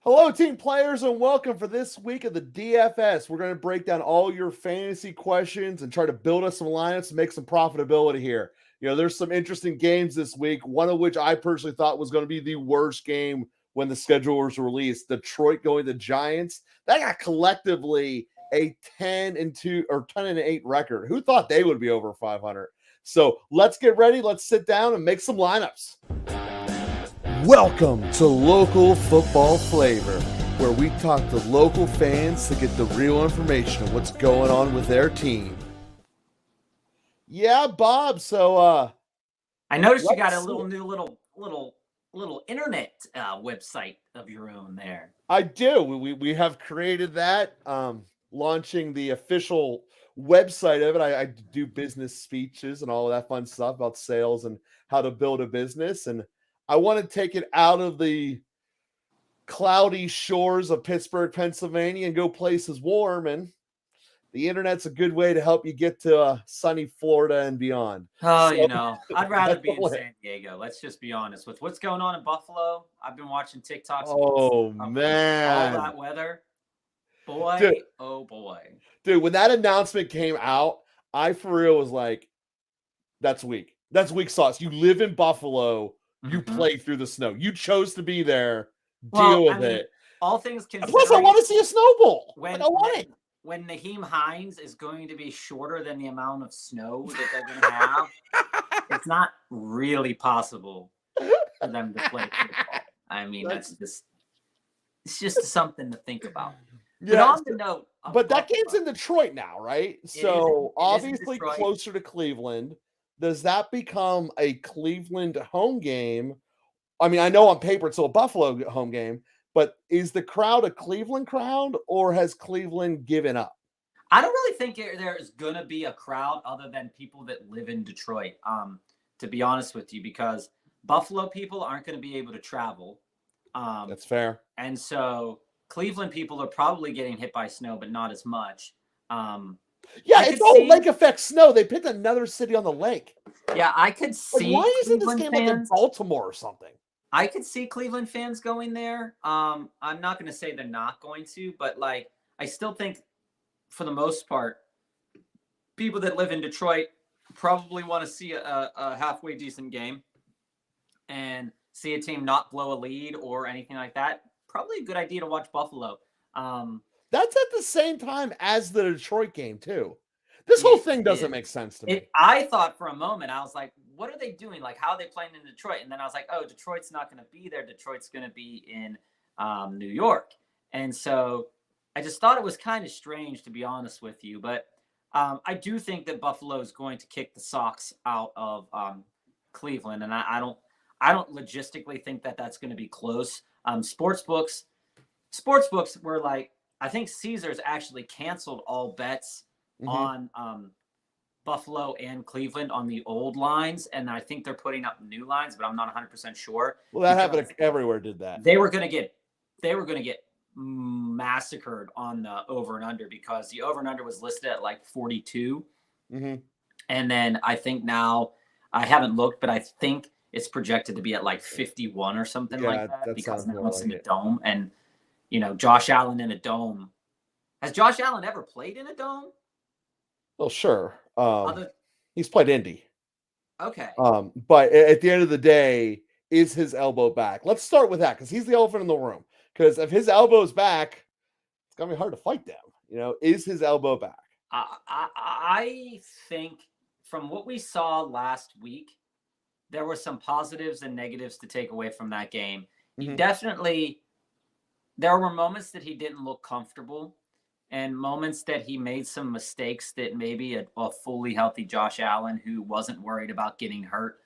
Hello, team players, and welcome for this week of the DFS. We're going to break down all your fantasy questions and try to build us some lineups and make some profitability here. There's some interesting games this week, one of which I personally thought was going to be the worst game when the schedule was released. Detroit going to Giants. That got collectively a 10-2 or 10-8 record. Who thought they would be over 500? So let's get ready. Let's sit down and make some lineups. Welcome to Local Football Flavor, where we talk to local fans to get the real information of what's going on with their team. Yeah, Bob. So I noticed you got a little internet website of your own there. I do. We have created that, launching the official website of it. I do business speeches and all of that fun stuff about sales and how to build a business. And I want to take it out of the cloudy shores of Pittsburgh, Pennsylvania, and go places warm. And the internet's a good way to help you get to sunny Florida and beyond. Oh, I'd rather be in San Diego. Let's just be honest with what's going on in Buffalo. I've been watching TikToks. Oh, man. All that weather. Boy, dude, oh, boy. Dude, when that announcement came out, I for real was like, that's weak. That's weak sauce. You live in Buffalo. You play through the snow. You chose to be there. Deal with it. All things considered. Plus, I want to see a snowball. When Naheem Hines is going to be shorter than the amount of snow that they're going to have, it's not really possible for them to play football. I mean, it's just something to think about. Yeah, but on the note, but that game's in Detroit now, right? So obviously closer to Cleveland. Does that become a Cleveland home game? I mean, I know on paper it's still a Buffalo home game, but is the crowd a Cleveland crowd, or has Cleveland given up? I don't really think there's going to be a crowd other than people that live in Detroit, to be honest with you, because Buffalo people aren't going to be able to travel. That's fair. And so Cleveland people are probably getting hit by snow, but not as much. It's all lake effect snow. They picked another city on the lake. Yeah, I could see. Why isn't this game like in Baltimore or something? I could see Cleveland fans going there. I'm not going to say they're not going to, but I still think for the most part, people that live in Detroit probably want to see a halfway decent game and see a team not blow a lead or anything like that. Probably a good idea to watch Buffalo. That's at the same time as the Detroit game, too. This whole thing doesn't make sense to me. I thought for a moment, I was like, what are they doing? How are they playing in Detroit? And then I was like, oh, Detroit's not going to be there. Detroit's going to be in New York. And so I just thought it was kind of strange, to be honest with you. But I do think that Buffalo is going to kick the socks out of Cleveland. And I don't logistically think that that's going to be close. Sportsbooks were I think Caesars actually canceled all bets on Buffalo and Cleveland on the old lines, and I think they're putting up new lines, but I'm not 100% sure. Well, that happened everywhere. Did that? They were going to get massacred on the over and under because the over and under was listed at 42, and then I think now I haven't looked, but I think it's projected to be at 51 or something like that because now it's in a dome and. Josh Allen in a dome. Has Josh Allen ever played in a dome? Well, sure. He's played Indy. Okay. But at the end of the day, is his elbow back? Let's start with that because he's the elephant in the room. Because if his elbow's back, it's going to be hard to fight them. Is his elbow back? I think from what we saw last week, there were some positives and negatives to take away from that game. He definitely... There were moments that he didn't look comfortable and moments that he made some mistakes that maybe a fully healthy Josh Allen who wasn't worried about getting hurt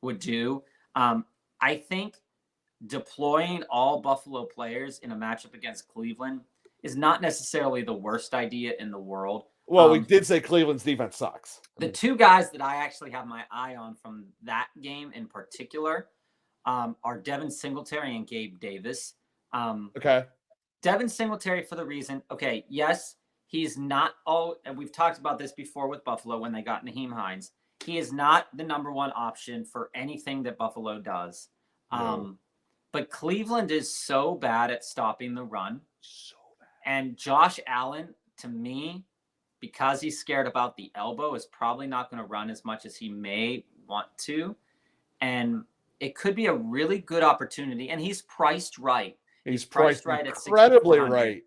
would do. I think deploying all Buffalo players in a matchup against Cleveland is not necessarily the worst idea in the world. Well, we did say Cleveland's defense sucks. The two guys that I actually have my eye on from that game in particular are Devin Singletary and Gabe Davis. Okay. Devin Singletary for the reason, yes, he's not and we've talked about this before with Buffalo when they got Naheem Hines. He is not the number one option for anything that Buffalo does. No. But Cleveland is so bad at stopping the run. So bad. And Josh Allen, to me, because he's scared about the elbow, is probably not going to run as much as he may want to. And it could be a really good opportunity. And he's priced right. He's priced right at incredibly right.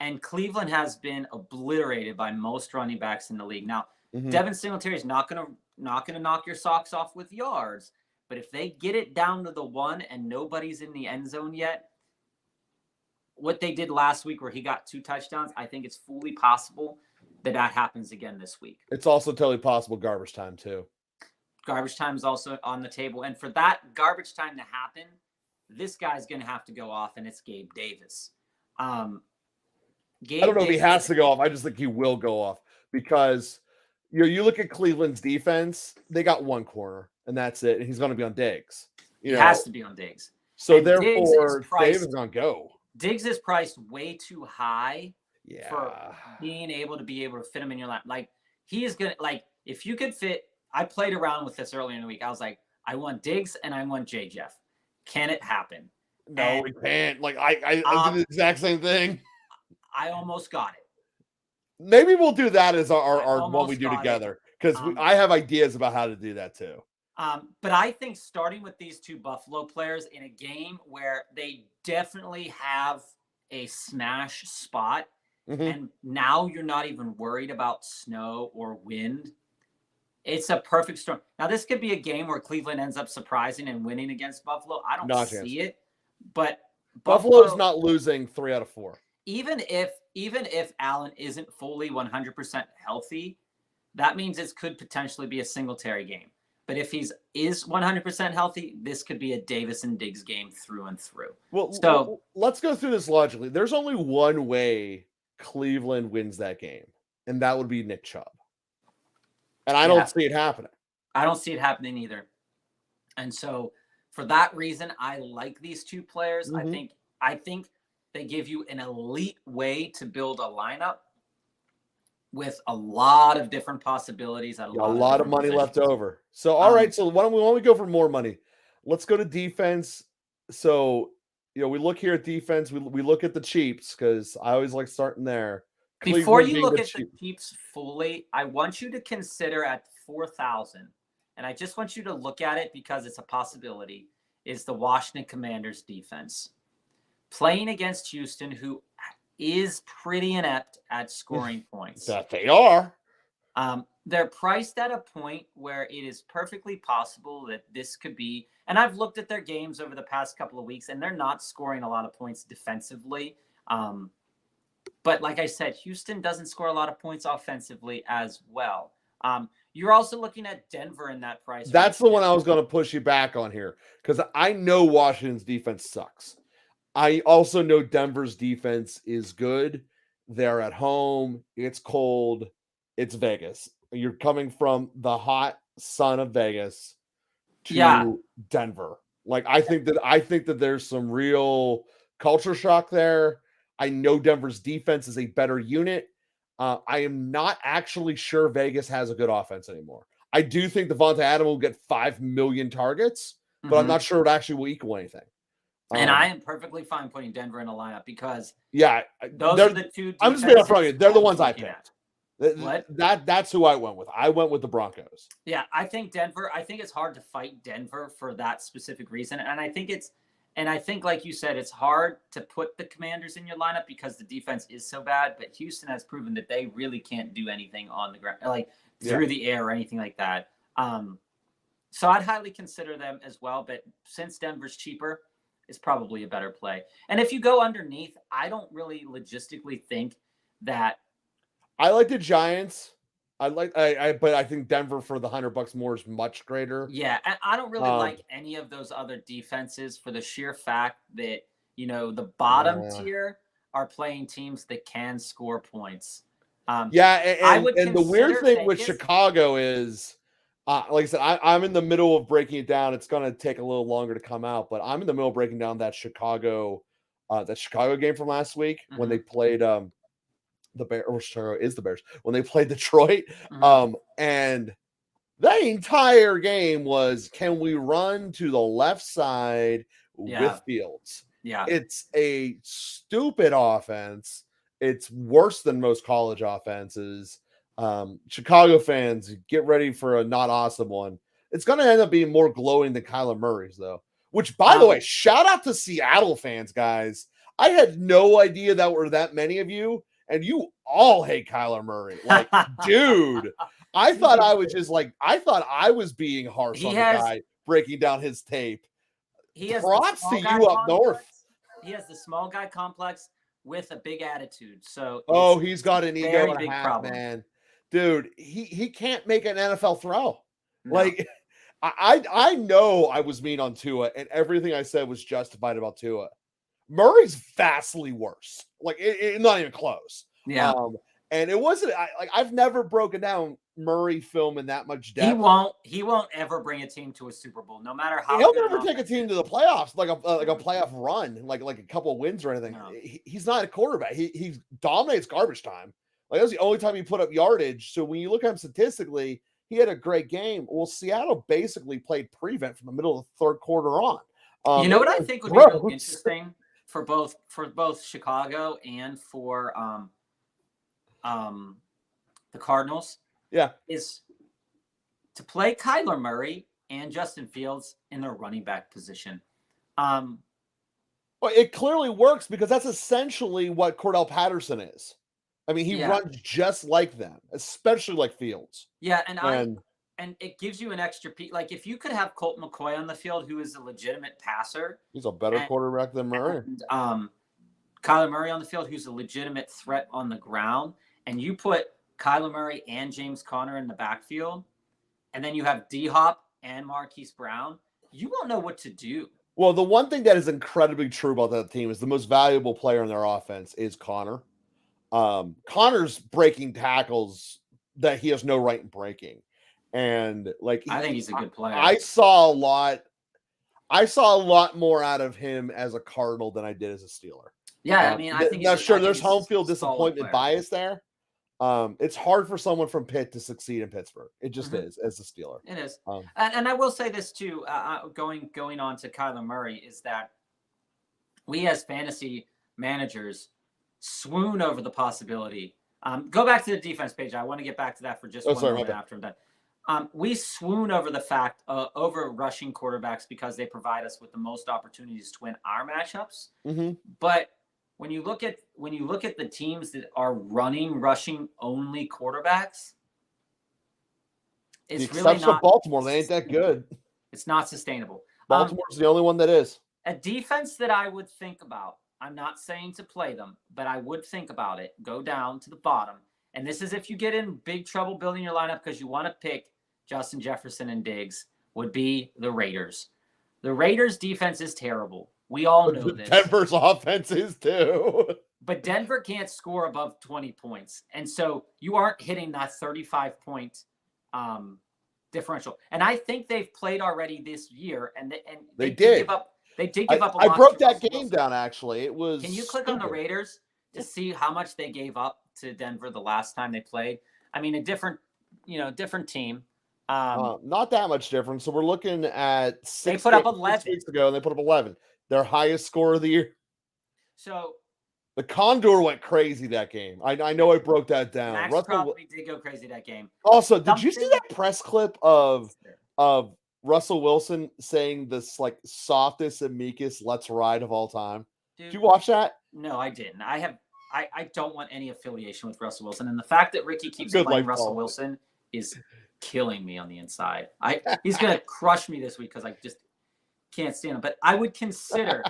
And Cleveland has been obliterated by most running backs in the league. Now, Devin Singletary is not going to knock your socks off with yards. But if they get it down to the 1 and nobody's in the end zone yet, what they did last week where he got 2 touchdowns, I think it's fully possible that happens again this week. It's also totally possible garbage time too. Garbage time is also on the table. And for that garbage time to happen, this guy's going to have to go off, and it's Gabe Davis. I don't know if he has to go off. I just think he will go off because you look at Cleveland's defense, they got 1 corner, and that's it. And he's going to be on Diggs. He has to be on Diggs. So and therefore, Davis is going to go. Diggs is priced way too high for being able to fit him in your lap. Like, he is going to, like, if you could fit, I played around with this earlier in the week. I was like, I want Diggs and I want J. Jeff. Can it happen? No, we can't. Like, I did the exact same thing. I almost got it. Maybe we'll do that as our what we do together, because I have ideas about how to do that too. But I think starting with these 2 Buffalo players in a game where they definitely have a smash spot, and now you're not even worried about snow or wind, it's a perfect storm. Now, this could be a game where Cleveland ends up surprising and winning against Buffalo. I don't see it, but Buffalo's not losing 3 out of 4. Even if Allen isn't fully 100% healthy, that means it could potentially be a Singletary game. But if is 100% healthy, this could be a Davis and Diggs game through and through. Well, so let's go through this logically. There's only one way Cleveland wins that game, and that would be Nick Chubb. And I don't see it happening. I don't see it happening either. And so for that reason, I like these 2 players. I think they give you an elite way to build a lineup with a lot of different possibilities. A lot of money left over. So, all right. So why don't we go for more money? Let's go to defense. So, we look here at defense. We look at the cheaps because I always like starting there. Before you look at the cheaps fully, I want you to consider at 4,000, and I just want you to look at it because it's a possibility, is the Washington Commanders defense. Playing against Houston, who is pretty inept at scoring points. That they are. They're priced at a point where it is perfectly possible that this could be, and I've looked at their games over the past couple of weeks, and they're not scoring a lot of points defensively. But like I said, Houston doesn't score a lot of points offensively as well. You're also looking at Denver in that price. That's the one I was going to push you back on here because I know Washington's defense sucks. I also know Denver's defense is good. They're at home. It's cold. It's Vegas. You're coming from the hot sun of Vegas to Denver. Like, I think that there's some real culture shock there. I know Denver's defense is a better unit. I am not actually sure Vegas has a good offense anymore. I do think Devontae Adams will get 5 million targets, but I'm not sure it actually will equal anything. And I am perfectly fine putting Denver in a lineup because those are the 2. I'm just being upfront with you. They're the ones I picked. What? That's who I went with. I went with the Broncos. Yeah, I think Denver. I think it's hard to fight Denver for that specific reason, and I think, like you said, it's hard to put the Commanders in your lineup because the defense is so bad. But Houston has proven that they really can't do anything on the ground, like through the air or anything like that. So I'd highly consider them as well. But since Denver's cheaper, it's probably a better play. And if you go underneath, I don't really logistically think that. I like the Giants. But I think Denver for the $100 more is much greater. Yeah, and I don't really like any of those other defenses for the sheer fact that the bottom tier are playing teams that can score points. And the weird thing with Chicago is, like I said, I'm in the middle of breaking it down. It's going to take a little longer to come out, but I'm in the middle of breaking down that Chicago game from last week when they played the Bears, or Chicago is the Bears, when they played Detroit. And the entire game was, can we run to the left side with Fields. Yeah. It's a stupid offense. It's worse than most college offenses. Chicago fans, get ready for a not awesome one. It's going to end up being more glowing than Kyler Murray's, though. Which, by the way, shout out to Seattle fans, guys. I had no idea that were that many of you, and you all hate Kyler Murray. Like, dude, I thought I was being harsh on the guy breaking down his tape. Props to you up north. He has the small guy complex with a big attitude. So he's got an ego and a half, man. Dude, he can't make an NFL throw. No. Like, I know I was mean on Tua, and everything I said was justified about Tua. Murray's vastly worse. Like, it not even close. Yeah. And it wasn't I've never broken down Murray film in that much depth. He won't ever bring a team to a Super Bowl, no matter how. He'll never take a team to the playoffs, like a playoff run, like a couple of wins or anything. No. He's not a quarterback. He dominates garbage time. Like, that was the only time he put up yardage. So when you look at him statistically, he had a great game. Well, Seattle basically played prevent from the middle of the third quarter on. You know what I think would be really interesting for both Chicago and for the Cardinals? Yeah. Is to play Kyler Murray and Justin Fields in their running back position. Well, it clearly works because that's essentially what Cordell Patterson is. I mean, he runs just like them, especially like Fields. Yeah, and it gives you an extra piece. Like, if you could have Colt McCoy on the field, who is a legitimate passer. He's a better quarterback than Murray. And Kyler Murray on the field, who's a legitimate threat on the ground. And you put Kyler Murray and James Conner in the backfield, and then you have D-Hop and Marquise Brown, you won't know what to do. Well, the one thing that is incredibly true about that team is the most valuable player in their offense is Conner. Conner's breaking tackles that he has no right in breaking. And I think he's a good player. I saw a lot more out of him as a Cardinal than I did as a Steeler. Yeah, I mean, I think there's home field disappointment bias there. It's hard for someone from Pitt to succeed in Pittsburgh. It just is, as a Steeler. It is. And I will say this too, going on to Kyler Murray, is that we as fantasy managers swoon over the possibility. Go back to the defense page. I want to get back to that for just one moment after I'm done. We swoon over the fact over rushing quarterbacks because they provide us with the most opportunities to win our matchups. Mm-hmm. But when you look at the teams that are running rushing only quarterbacks, it's really not. Baltimore, they ain't that good. It's not sustainable. Baltimore's the only one that is. A defense that I would think about. I'm not saying to play them, but I would think about it. Go down to the bottom. And this is if you get in big trouble building your lineup because you want to pick Justin Jefferson and Diggs, would be the Raiders. The Raiders' defense is terrible. We all know this. Denver's offense is too. But Denver can't score above 20 points. And so you aren't hitting that 35-point differential. And I think they've played already this year. And they did give up. They did give up a lot. I broke that game down, actually. It was. Can you click on the Raiders to see how much they gave up to Denver the last time they played? I mean, a different team. Not that much different. So we're looking at they put up 11 weeks ago, and they put up 11. Their highest score of the year. So the Condor went crazy that game. I know I broke that down. Max probably did go crazy that game. Also, did you see that press clip of Russell Wilson saying this softest and meekest "Let's ride" of all time? Did you watch that? No, I didn't. I don't want any affiliation with Russell Wilson, and the fact that Ricky keeps playing Russell Wilson is killing me on the inside. He's gonna crush me this week because I just can't stand him. But I would consider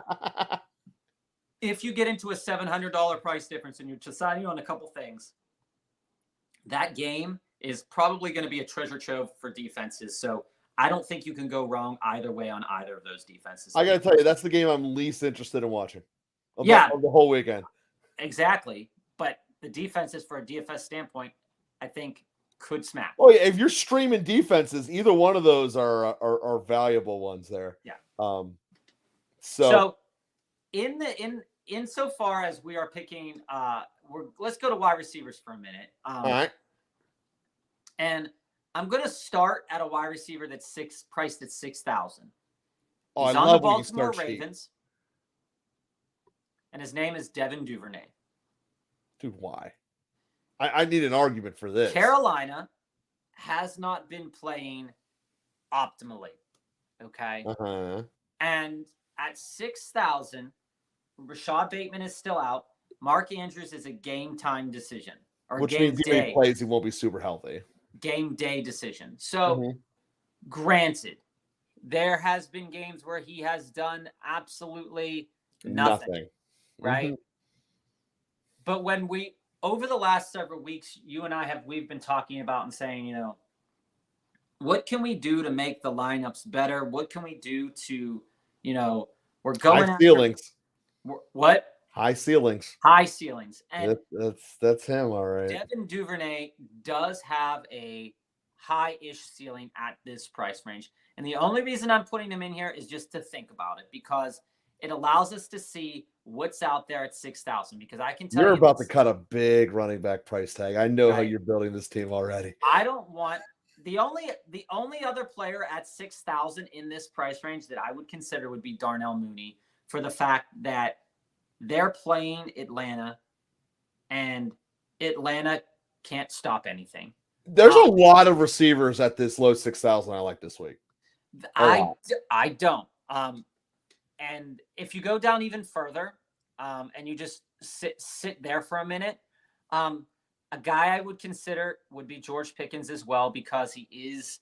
if you get into a $700 price difference and you're deciding on a couple things, that game is probably going to be a treasure trove for defenses. So I don't think you can go wrong either way on either of those defenses. I got to tell you, that's the game I'm least interested in watching. Of the whole weekend. Exactly. But the defenses, for a DFS standpoint, I think could smack. Oh yeah, if you're streaming defenses, either one of those are valuable ones there. Yeah. So insofar as we are picking, let's go to wide receivers for a minute. All right. And I'm going to start at a wide receiver that's priced at 6,000. Oh, He's I on the love when you Baltimore start cheap. Ravens, and his name is Devin Duvernay. Dude, why? I need an argument for this. Carolina has not been playing optimally. Okay. Uh-huh. And at 6,000, Rashad Bateman is still out. Mark Andrews is a game time decision or Which game means even if he day. plays, he won't be super healthy. Game day decision. So, granted, there has been games where he has done absolutely nothing. Right? But when over the last several weeks, you and we've been talking about and saying, what can we do to make the lineups better? What can we do to, we're going high ceilings. What? High ceilings. High ceilings. And that's him, all right. Devin Duvernay does have a high-ish ceiling at this price range. And the only reason I'm putting him in here is just to think about it, because it allows us to see what's out there at 6,000. Because I can tell you're about to cut a big running back price tag. I know how you're building this team already. I don't want the only other player at 6,000 in this price range that I would consider would be Darnell Mooney, for the fact that they're playing Atlanta, and Atlanta can't stop anything. There's a lot of receivers at this low 6,000 I like this week. I don't. And if you go down even further, and you just sit there for a minute, a guy I would consider would be George Pickens as well, because he is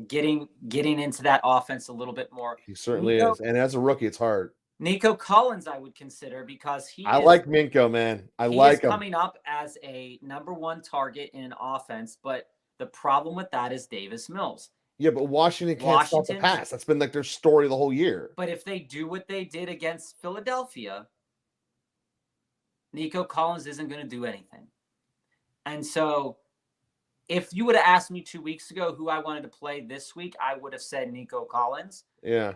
getting into that offense a little bit more. He certainly is. And as a rookie, it's hard. Nico Collins I would consider, because I like Minko, man. I like him. Coming up as a number one target in an offense, but the problem with that is Davis Mills. Yeah, but Washington can't stop the pass. That's been like their story the whole year. But if they do what they did against Philadelphia, Nico Collins isn't going to do anything. And so if you would have asked me 2 weeks ago who I wanted to play this week, I would have said Nico Collins. Yeah.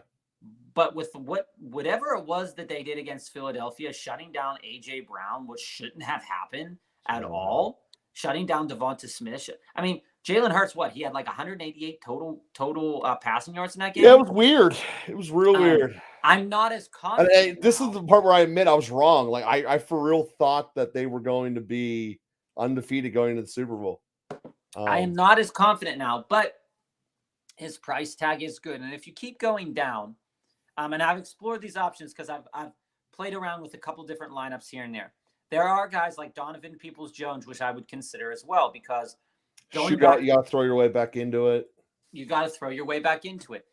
But with whatever it was that they did against Philadelphia, shutting down A.J. Brown, which shouldn't have happened at all, shutting down Devonta Smith. I mean, Jalen Hurts, he had like 188 total passing yards in that game? Yeah, it was weird. It was real weird. I'm not as confident. This is the part where I admit I was wrong. Like, I for real thought that they were going to be undefeated going into the Super Bowl. I am not as confident now, but his price tag is good. And if you keep going down, and I've explored these options because I've played around with a couple different lineups here and there. There are guys like Donovan Peoples-Jones, which I would consider as well, because you got to throw your way back into it. You got to throw your way back into it.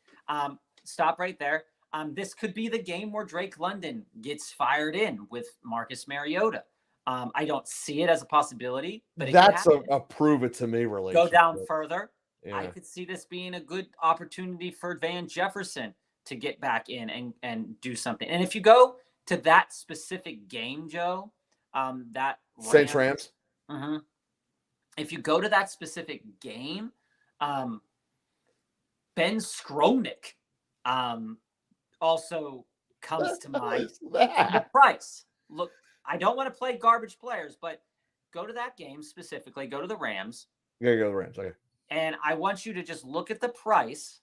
Stop right there. This could be the game where Drake London gets fired in with Marcus Mariota. I don't see it as a possibility, but that's a prove it to me relationship. Go down further. Yeah. I could see this being a good opportunity for Van Jefferson to get back in and do something. And if you go to that specific game, Joe, that Saints Rams. Mm-hmm. If you go to that specific game, Ben Skronik also comes to mind. The price. Look, I don't want to play garbage players, but go to that game specifically. Go to the Rams. You gotta go to the Rams. Okay. And I want you to just look at the price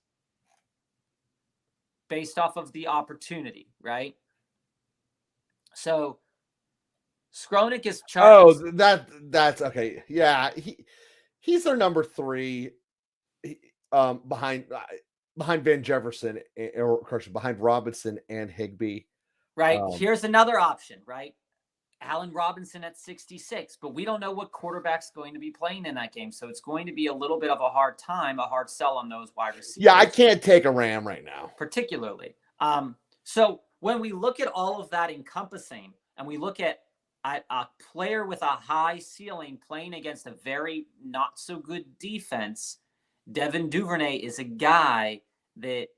based off of the opportunity, right? So Skronik is charged. Oh, that's okay. Yeah, he's their number 3 behind Van Jefferson, or behind Robinson and Higbee. Right. Here's another option, right? Allen Robinson at 66, but we don't know what quarterback's going to be playing in that game. So it's going to be a little bit of a hard sell on those wide receivers. Yeah, I can't take a Ram right now. Particularly. So when we look at all of that encompassing, and we look at a player with a high ceiling playing against a very not so good defense, Devin Duvernay is a guy that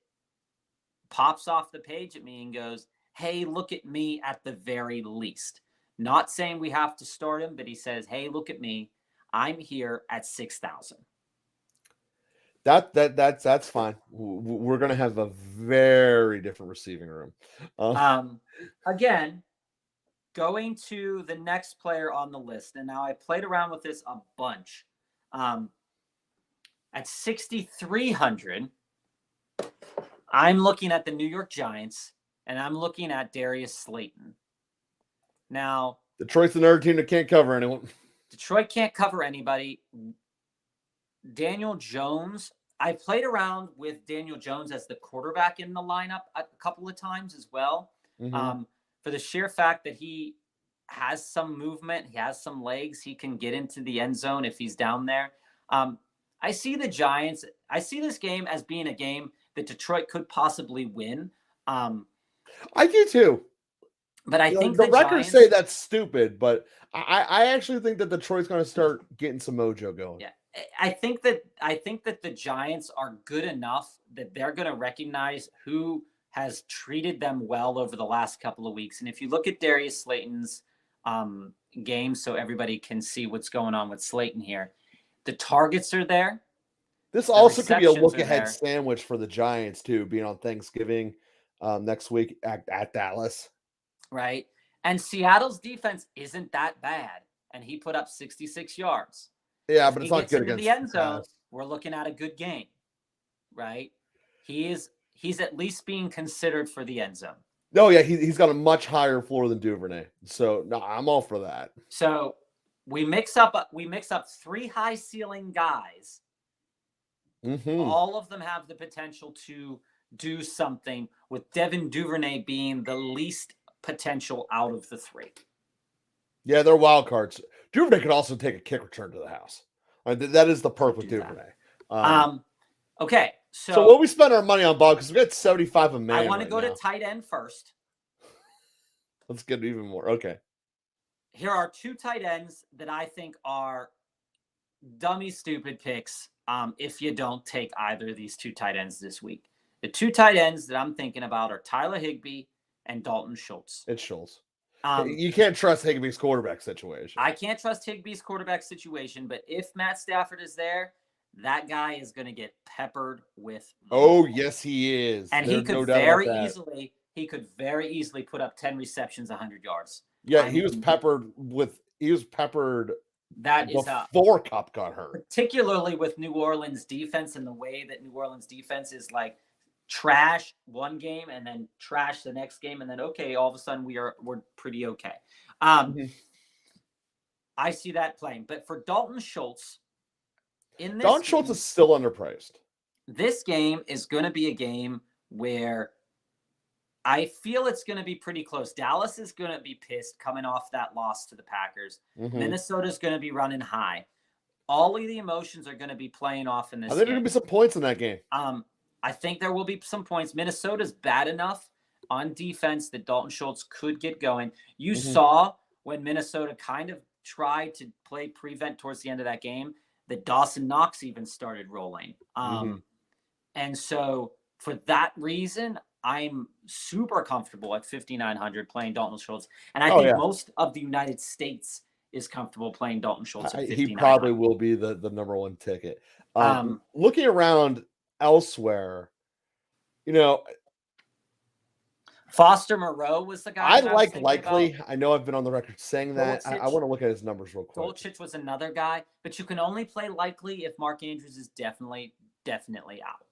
pops off the page at me and goes, hey, look at me at the very least. Not saying we have to start him, but he says, hey, look at me. I'm here at 6,000. That's fine. We're going to have a very different receiving room. Again, going to the next player on the list. And now I played around with this a bunch. At 6,300, I'm looking at the New York Giants, and I'm looking at Darius Slayton. Now, Detroit's another team that can't cover anyone. Detroit can't cover anybody. Daniel Jones, I played around with Daniel Jones as the quarterback in the lineup a couple of times as well. For the sheer fact that he has some movement, he has some legs, he can get into the end zone if he's down there. I see the Giants. I see this game as being a game that Detroit could possibly win. I do too. But I think the records Giants say that's stupid, but I actually think that Detroit's going to start getting some mojo going. Yeah, I think that the Giants are good enough that they're going to recognize who has treated them well over the last couple of weeks. And if you look at Darius Slayton's game, so everybody can see what's going on with Slayton here, the targets are there. This also could be a look-ahead sandwich for the Giants too, being on Thanksgiving next week at Dallas. Right. And Seattle's defense isn't that bad. And he put up 66 yards. Yeah, but it's not good against the end zone. We're looking at a good game. Right. He's at least being considered for the end zone. Oh, yeah. He's got a much higher floor than Duvernay. So no, I'm all for that. So we mix up 3 high ceiling guys. All of them have the potential to do something, with Devin Duvernay being the least potential out of the 3. Yeah, they're wild cards. Duvernay could also take a kick return to the house. That is the perk with Duvernay. Okay, so what we spend our money on, Bob, because we got 75 a man. I want to go to tight end first. Let's get even more. Okay. Here are 2 tight ends that I think are dummy stupid picks if you don't take either of these 2 tight ends this week. The 2 tight ends that I'm thinking about are Tyler Higbee and Dalton Schultz. It's Schultz. You can't trust Higbee's quarterback situation. I can't trust Higbee's quarterback situation, but if Matt Stafford is there, that guy is going to get peppered with. Yes, he is. And he could very easily put up 10 receptions, 100 yards. Yeah, he was peppered. That is before Kupp got hurt. Particularly with New Orleans defense and the way that New Orleans defense is like trash one game and then trash the next game, and then all of a sudden we're pretty okay. I see that playing. But for Dalton Schultz, Dalton Schultz is still underpriced. This game is going to be a game where I feel it's going to be pretty close. Dallas is going to be pissed coming off that loss to the Packers. Minnesota's going to be running high. All of the emotions are going to be playing off in this game. I think there's going to be some points in that game. I think there will be some points. Minnesota's bad enough on defense that Dalton Schultz could get going. You saw when Minnesota kind of tried to play prevent towards the end of that game that Dawson Knox even started rolling. And so for that reason, I'm super comfortable at 5,900 playing Dalton Schultz. And I think most of the United States is comfortable playing Dalton Schultz at 5,900. He probably will be the number 1 ticket. Looking around elsewhere, Foster Moreau was the guy I like likely. I know I've been on the record saying that. I want to look at his numbers real quick. Dolchich was another guy, but you can only play likely if Mark Andrews is definitely out.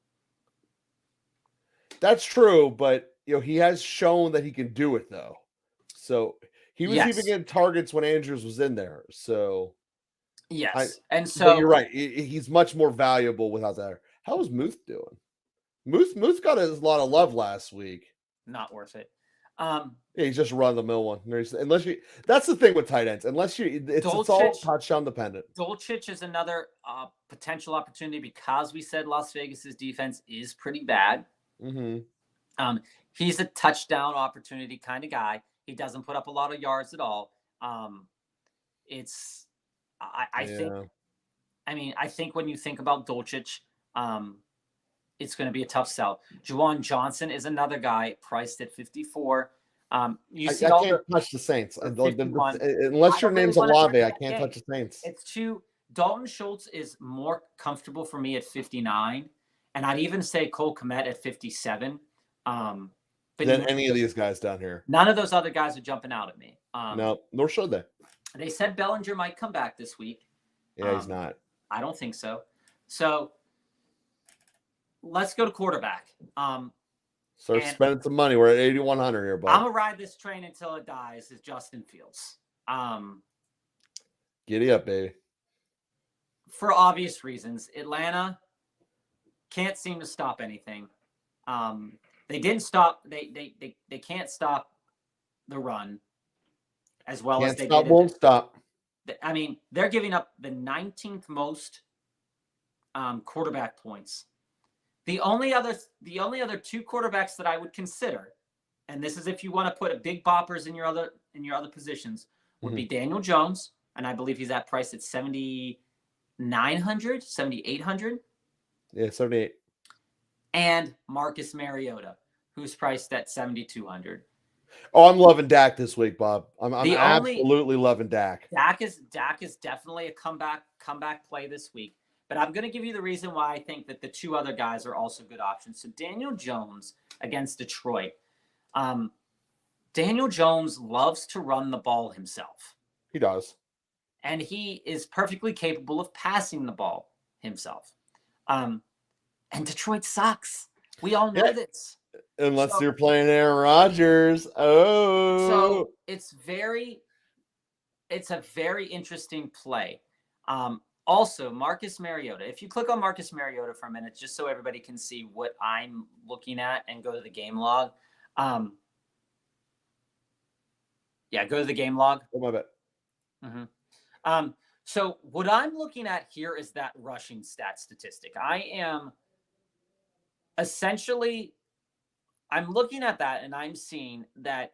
That's true, but he has shown that he can do it though. So he was even getting targets when Andrews was in there. So and so you're right. He's much more valuable without that. How is Muth doing? Muth got a lot of love last week. Not worth it. He's just run the mill one. That's the thing with tight ends. It's all touchdown dependent. Dolchich is another potential opportunity because we said Las Vegas's defense is pretty bad. He's a touchdown opportunity kind of guy. He doesn't put up a lot of yards at all. I think when you think about Dolchich, it's going to be a tough sell. Juwan Johnson is another guy priced at 54. I can't touch the Saints. Unless your name's Olave, I can't touch the Saints. Dalton Schultz is more comfortable for me at 59. And I'd even say Cole Kmet at 57. Than any of these guys down here. None of those other guys are jumping out at me. No, nor should they. They said Bellinger might come back this week. Yeah, he's not. I don't think so. So let's go to quarterback. Start And spending some money. We're at 8,100 here, bud. I'm gonna ride this train until it dies. Is Justin Fields. Giddy up, baby. For obvious reasons, Atlanta can't seem to stop anything. They didn't stop. They can't stop the run as well Can't as they stop, did. won't stop. I mean, they're giving up the 19th most quarterback points. The only other two quarterbacks that I would consider, and this is if you want to put a big boppers in your other positions, would be Daniel Jones, and I believe he's at price at 7,900, 7,800. Yeah, 78. And Marcus Mariota, who's priced at 7,200. Oh, I'm loving Dak this week, Bob. I'm absolutely loving Dak. Dak is definitely a comeback play this week. But I'm going to give you the reason why I think that the two other guys are also good options. So Daniel Jones against Detroit. Daniel Jones loves to run the ball himself. He does. And he is perfectly capable of passing the ball himself. And Detroit sucks. We all know this. Unless you're playing Aaron Rodgers. Oh. So it's a very interesting play. Also, Marcus Mariota. If you click on Marcus Mariota for a minute, just so everybody can see what I'm looking at and go to the game log. Yeah, go to the game log. Oh, my bad. So what I'm looking at here is that rushing stat statistic. I'm looking at that and I'm seeing that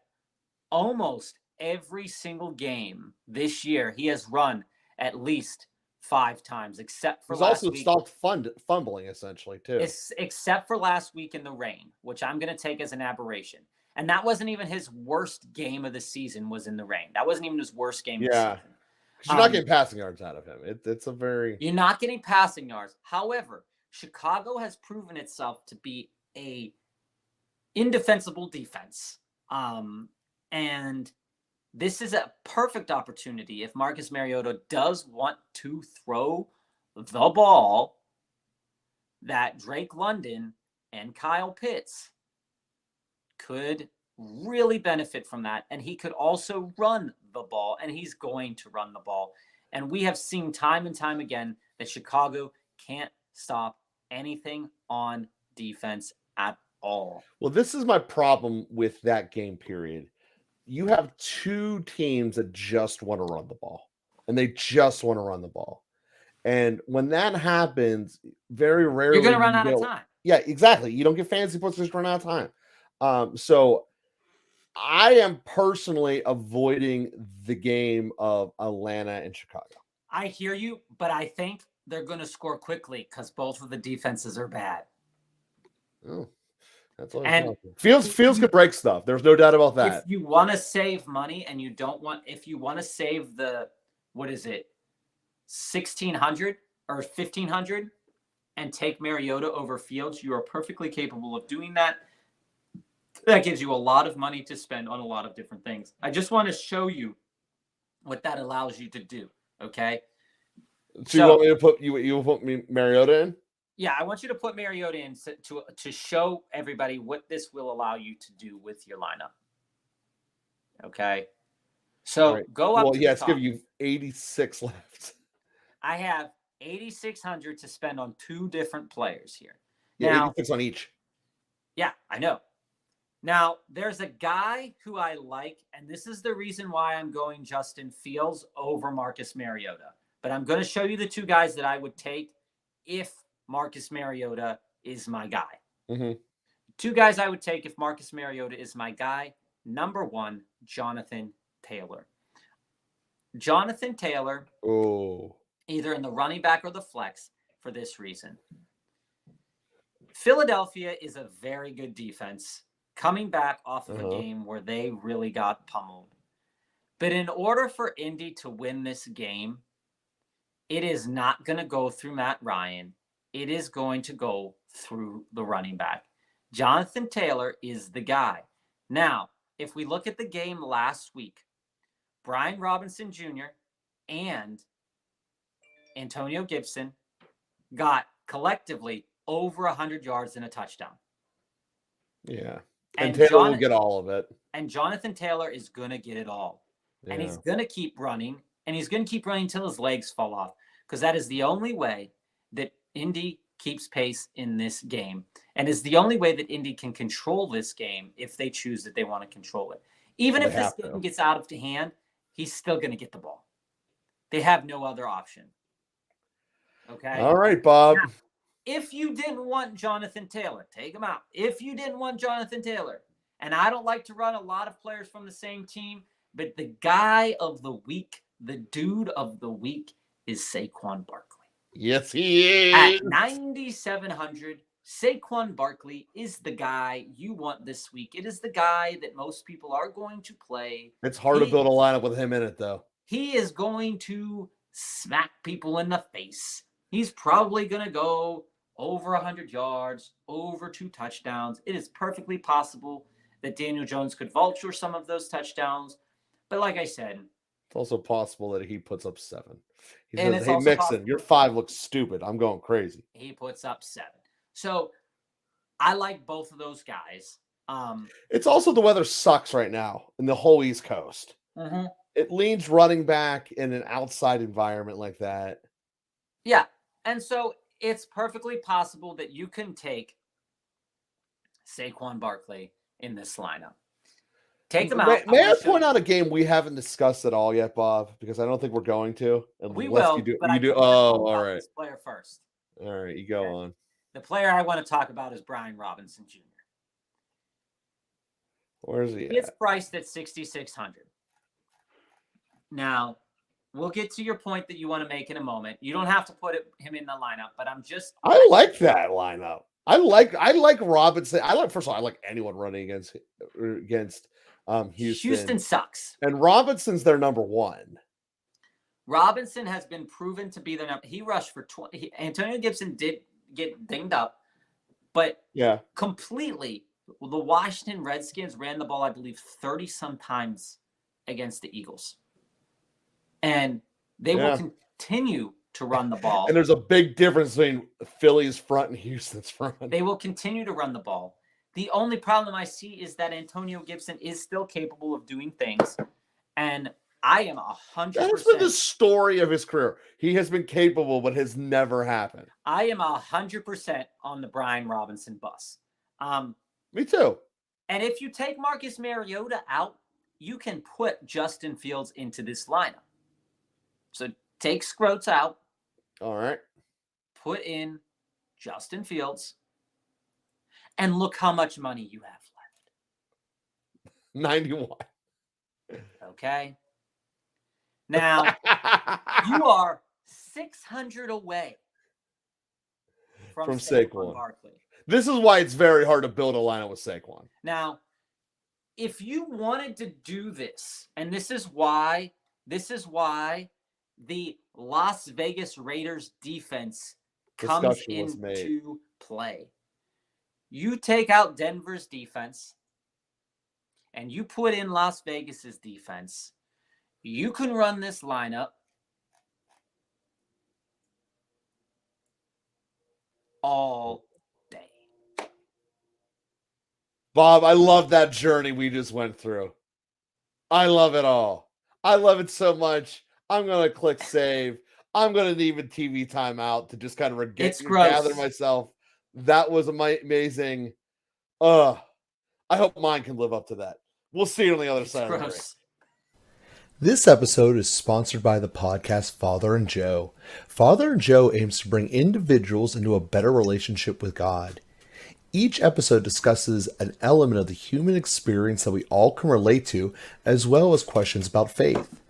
almost every single game this year he has run at least 5 times, except for last week. He's also stopped fumbling, essentially, too. Except for last week in the rain, which I'm going to take as an aberration. And that wasn't even his worst game of the season was in the rain. That wasn't even his worst game of the season. You're not getting passing yards out of him. You're not getting passing yards. However, Chicago has proven itself to be a indefensible defense. And this is a perfect opportunity if Marcus Mariota does want to throw the ball that Drake London and Kyle Pitts could really benefit from that. And he could also run the ball, and he's going to run the ball. And we have seen time and time again that Chicago can't stop anything on defense at all. Well, this is my problem with that game period. You have two teams that just want to run the ball, and they just want to run the ball. And when that happens, very rarely you're going to run out of time. Yeah, exactly. You don't get fantasy points, just run out of time. So I am personally avoiding the game of Atlanta and Chicago. I hear you, but I think they're going to score quickly because both of the defenses are bad. Oh, that's all. And Fields could break stuff. There's no doubt about that. If you want to save money and you don't want, if you want to save the, what is it, 1,600 or 1,500 and take Mariota over Fields, you are perfectly capable of doing that. That gives you a lot of money to spend on a lot of different things. I just want to show you what that allows you to do. Okay. So you want me to put you put me Mariota in? Yeah, I want you to put Mariota in to show everybody what this will allow you to do with your lineup. Okay. So go up. Well, yeah, it's giving you 86 left. I have 8,600 to spend on 2 different players here. Yeah, now, 86 on each. Yeah, I know. Now, there's a guy who I like, and this is the reason why I'm going Justin Fields over Marcus Mariota. But I'm going to show you the 2 guys that I would take if Marcus Mariota is my guy. 2 guys I would take if Marcus Mariota is my guy. Number 1, Jonathan Taylor. Jonathan Taylor, either in the running back or the flex for this reason. Philadelphia is a very good defense, coming back off of a game where they really got pummeled. But in order for Indy to win this game, it is not going to go through Matt Ryan. It is going to go through the running back. Jonathan Taylor is the guy. Now, if we look at the game last week, Brian Robinson Jr. and Antonio Gibson got collectively over 100 yards and a touchdown. Yeah. And Taylor will get all of it. And Jonathan Taylor is going to get it all. Yeah. And he's going to keep running. And he's going to keep running until his legs fall off. Because that is the only way that Indy keeps pace in this game. And is the only way that Indy can control this game if they choose that they want to control it. Even if this game gets out of hand, he's still going to get the ball. They have no other option. Okay? All right, Bob. Now, if you didn't want Jonathan Taylor, take him out. If you didn't want Jonathan Taylor, and I don't like to run a lot of players from the same team, but the guy of the week, the dude of the week is Saquon Barkley. Yes, he is. At 9,700, Saquon Barkley is the guy you want this week. It is the guy that most people are going to play. It's hard to build a lineup with him in it, though. He is going to smack people in the face. He's probably going to go over 100 yards, over 2 touchdowns. It is perfectly possible that Daniel Jones could vulture some of those touchdowns. But like I said, it's also possible that he puts up 7. He says, hey, Mixon, your 5 looks stupid. I'm going crazy. He puts up 7. So I like both of those guys. It's also the weather sucks right now in the whole East Coast. Mm-hmm. It leans running back in an outside environment like that. Yeah. And so it's perfectly possible that you can take Saquon Barkley in this lineup. Take them out. May I point out a game we haven't discussed at all yet, Bob? Because I don't think we're going to. We will. You do. But you do. Oh, all right. This player first. All right, you go on. The player I want to talk about is Brian Robinson Jr. Where's he? It's priced at 6,600. Now, we'll get to your point that you want to make in a moment. You don't have to put him in the lineup, but I like that lineup. I like Robinson. First of all, I like anyone running against Houston. Houston sucks. And Robinson's their number 1. Robinson has been proven to be their number. He rushed for 20. Antonio Gibson did get dinged up, but completely. The Washington Redskins ran the ball, I believe, 30 sometimes against the Eagles. And they will continue to run the ball. And there's a big difference between Philly's front and Houston's front. They will continue to run the ball. The only problem I see is that Antonio Gibson is still capable of doing things. And I am 100%. That has been the story of his career. He has been capable, but has never happened. I am 100% on the Brian Robinson bus. Me too. And if you take Marcus Mariota out, you can put Justin Fields into this lineup. So take Scroats out. All right. Put in Justin Fields. And look how much money you have left. 91. Okay. Now, you are 600 away from Saquon Barkley. This is why it's very hard to build a lineup with Saquon. Now, if you wanted to do this, and this is why the Las Vegas Raiders defense comes into play. You take out Denver's defense and you put in Las Vegas's defense. You can run this lineup all day. Bob, I love that journey we just went through. I love it all. I love it so much. I'm going to click save. I'm going to need a TV timeout to just kind of gather myself. That was amazing. I hope mine can live up to that. We'll see you on the other side of the break. This episode is sponsored by the podcast Father and Joe. Father and Joe aims to bring individuals into a better relationship with God. Each episode discusses an element of the human experience that we all can relate to, as well as questions about faith.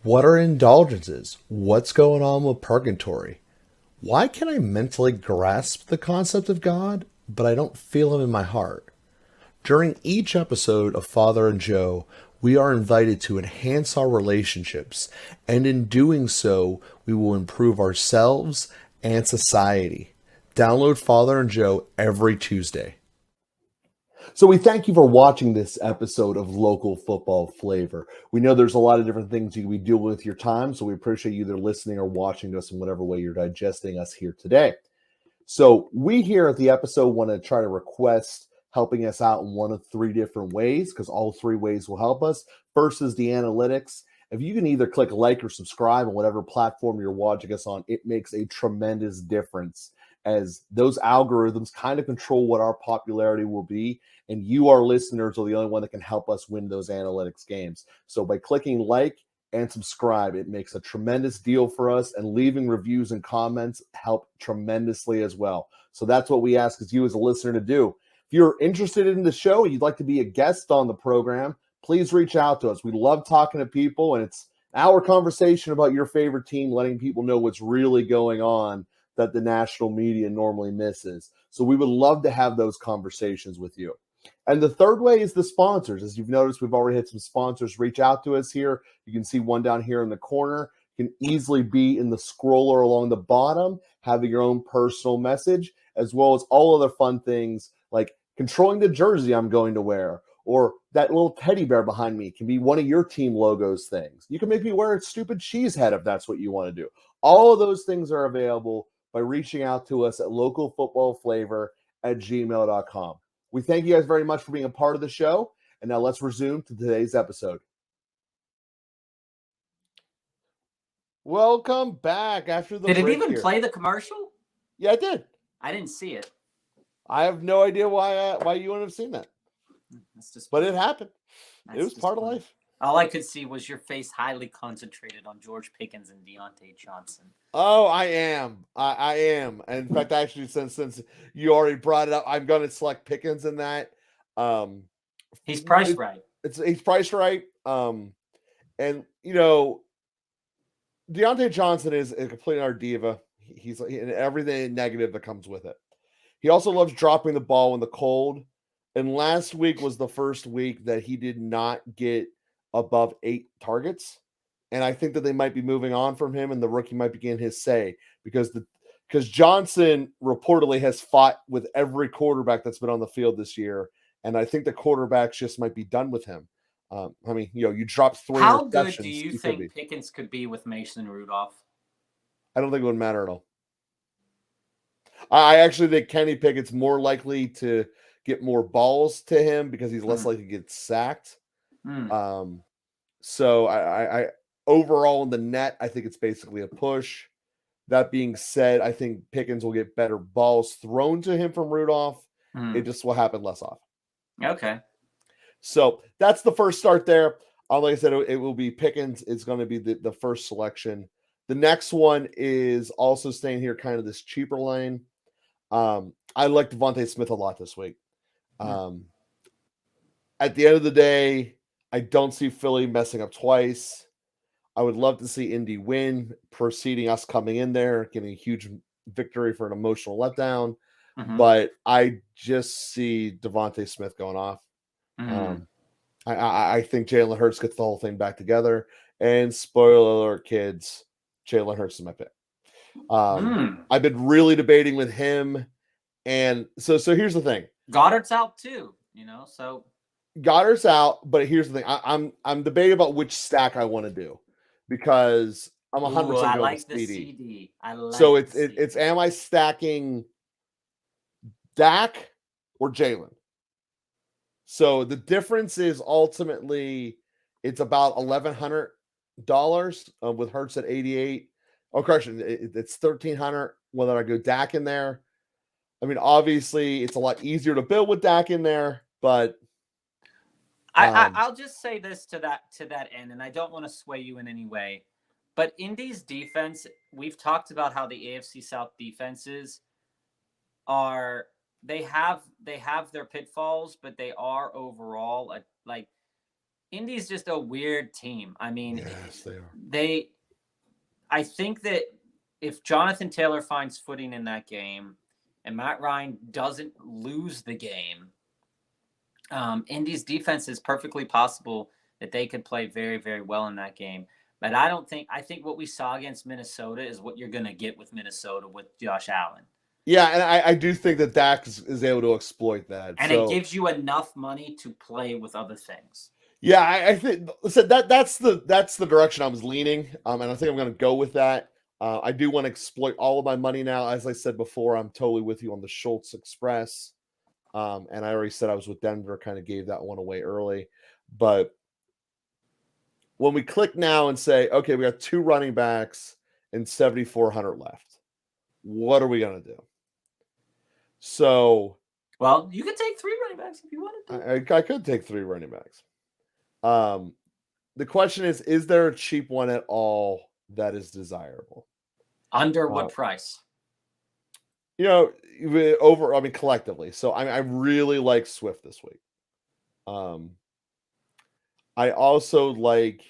What are indulgences? What's going on with purgatory? Why can I mentally grasp the concept of God, but I don't feel him in my heart? During each episode of Father and Joe, we are invited to enhance our relationships, and in doing so, we will improve ourselves and society. Download Father and Joe every Tuesday. So we thank you for watching this episode of Local Football Flavor. We know there's a lot of different things you can be doing with your time, so we appreciate you either listening or watching to us in whatever way you're digesting us here today. So we here at the episode want to try to request helping us out in one of three different ways, because all three ways will help us. First is the analytics. If you can either click like or subscribe on whatever platform you're watching us on, it makes a tremendous difference, as those algorithms kind of control what our popularity will be. And you, our listeners, are the only one that can help us win those analytics games. So by clicking like and subscribe, it makes a tremendous deal for us, and leaving reviews and comments help tremendously as well. So that's what we ask you as a listener to do. If you're interested in the show, you'd like to be a guest on the program, please reach out to us. We love talking to people, and it's our conversation about your favorite team, letting people know what's really going on that the national media normally misses. So we would love to have those conversations with you. And the third way is the sponsors. As you've noticed, we've already had some sponsors reach out to us here. You can see one down here in the corner. You can easily be in the scroller along the bottom, having your own personal message, as well as all other fun things like controlling the jersey I'm going to wear, or that little teddy bear behind me can be one of your team logos things. You can make me wear a stupid cheese head if that's what you want to do. All of those things are available by reaching out to us at localfootballflavor@gmail.com. We thank you guys very much for being a part of the show. And now let's resume to today's episode. Welcome back after the break. Did it even here. play the commercial? Yeah, it did. I didn't see it. I have no idea why you wouldn't have seen that. But it happened. It was part of life. All I could see was your face highly concentrated on George Pickens and Deontay Johnson. Oh, I am. I am. And in fact, actually, since you already brought it up, I'm going to select Pickens in that. He's priced right. He's priced right. And, you know, Deontay Johnson is a complete and utter diva. He's in everything negative that comes with it. He also loves dropping the ball in the cold. And last week was the first week that he did not get above 8 targets. And I think that they might be moving on from him, and the rookie might begin his say, because Johnson reportedly has fought with every quarterback that's been on the field this year. And I think the quarterbacks just might be done with him. I mean, you know, you dropped 3 How interceptions. Good do you think Pickens could be with Mason Rudolph? I don't think it would matter at all. I actually think Kenny Pickett's more likely to get more balls to him because he's less likely to get sacked. So I overall in the net, I think it's basically a push. That being said, I think Pickens will get better balls thrown to him from Rudolph. It just will happen less often. Okay. So that's the first start there. Like I said, it will be Pickens. It's going to be the first selection. The next one is also staying here, kind of this cheaper lane. I like Devontae Smith a lot this week. At the end of the day, I don't see Philly messing up twice. I would love to see Indy win, preceding us coming in there, getting a huge victory for an emotional letdown. But I just see Devontae Smith going off. I think Jalen Hurts gets the whole thing back together. And spoiler alert, kids, Jalen Hurts is my pick. I've been really debating with him. And so here's the thing. Goddard's out too, you know, so Goddard's out, but here's the thing. I'm debating about which stack I want to do, because I'm 100% going I like with the CD. CD. I like so it's am I stacking Dak or Jalen? So the difference is ultimately it's about $1,100 with Hurts at 88. Oh, correction, it's $1,300 whether I go Dak in there. I mean, obviously, it's a lot easier to build with Dak in there, but I'll just say this to that end, and I don't want to sway you in any way, but Indy's defense, we've talked about how the AFC South defenses are. They have their pitfalls, but they are overall like Indy's just a weird team. I mean, yes, they are. I think that if Jonathan Taylor finds footing in that game and Matt Ryan doesn't lose the game, Indy's defense is perfectly possible that they could play very, very well in that game. But I think what we saw against Minnesota is what you're going to get with Minnesota with Josh Allen. Yeah, and I do think that Dak is able to exploit that. And it gives you enough money to play with other things. Yeah, I think that's the direction I was leaning, and I think I'm going to go with that. I do want to exploit all of my money now. As I said before, I'm totally with you on the Schultz Express. And I already said I was with Denver, kind of gave that one away early. But when we click now and say, okay, we got 2 running backs and 7,400 left, what are we going to do? So, well, you could take 3 running backs if you wanted to. I could take 3 running backs. The question is there a cheap one at all that is desirable? Under what price? Collectively. So I really like Swift this week. I also like.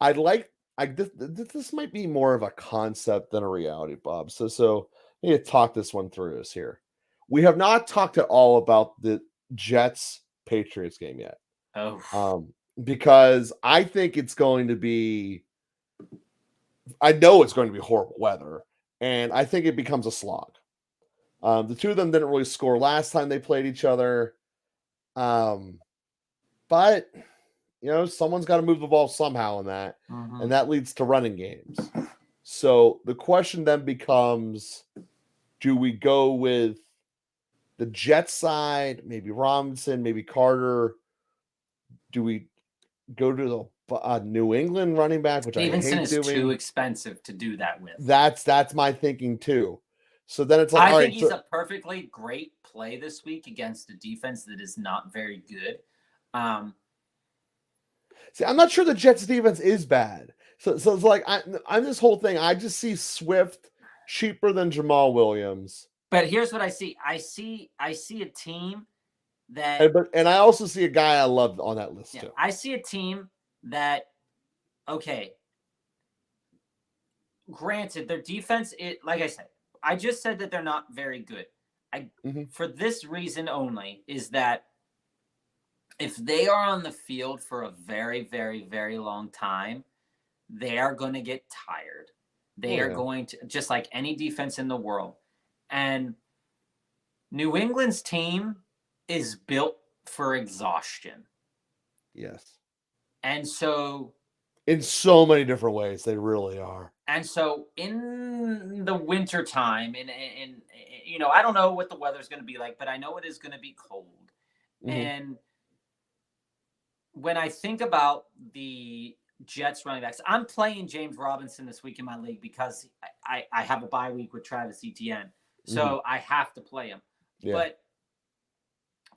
This might be more of a concept than a reality, Bob. So I need to talk this one through us here. We have not talked at all about the Jets Patriots game yet. Because I think it's going to be. I know it's going to be horrible weather, and I think it becomes a slog. The two of them didn't really score last time they played each other. But someone's got to move the ball somehow in that, and that leads to running games. So the question then becomes, do we go with the Jets side, maybe Robinson, maybe Carter? Do we go to the New England running back, which Stevenson I hate doing? Is too expensive to do that with. That's my thinking too. So then it's like, I think he's a perfectly great play this week against a defense that is not very good. See, I'm not sure the Jets defense is bad. So it's like I'm this whole thing. I just see Swift cheaper than Jamal Williams. But here's what I see. I see a team that, and I also see a guy I love on that list too. I see a team that, okay, granted, their defense, like I said, I just said that they're not very good. For this reason only, is that if they are on the field for a very, very, very long time, they are going to get tired. They are going to, just like any defense in the world. And New England's team is built for exhaustion. Yes. And so, in so many different ways, they really are. And so in the wintertime, I don't know what the weather's going to be like, but I know it is going to be cold. And when I think about the Jets running backs, I'm playing James Robinson this week in my league because I have a bye week with Travis Etienne. So I have to play him. Yeah. But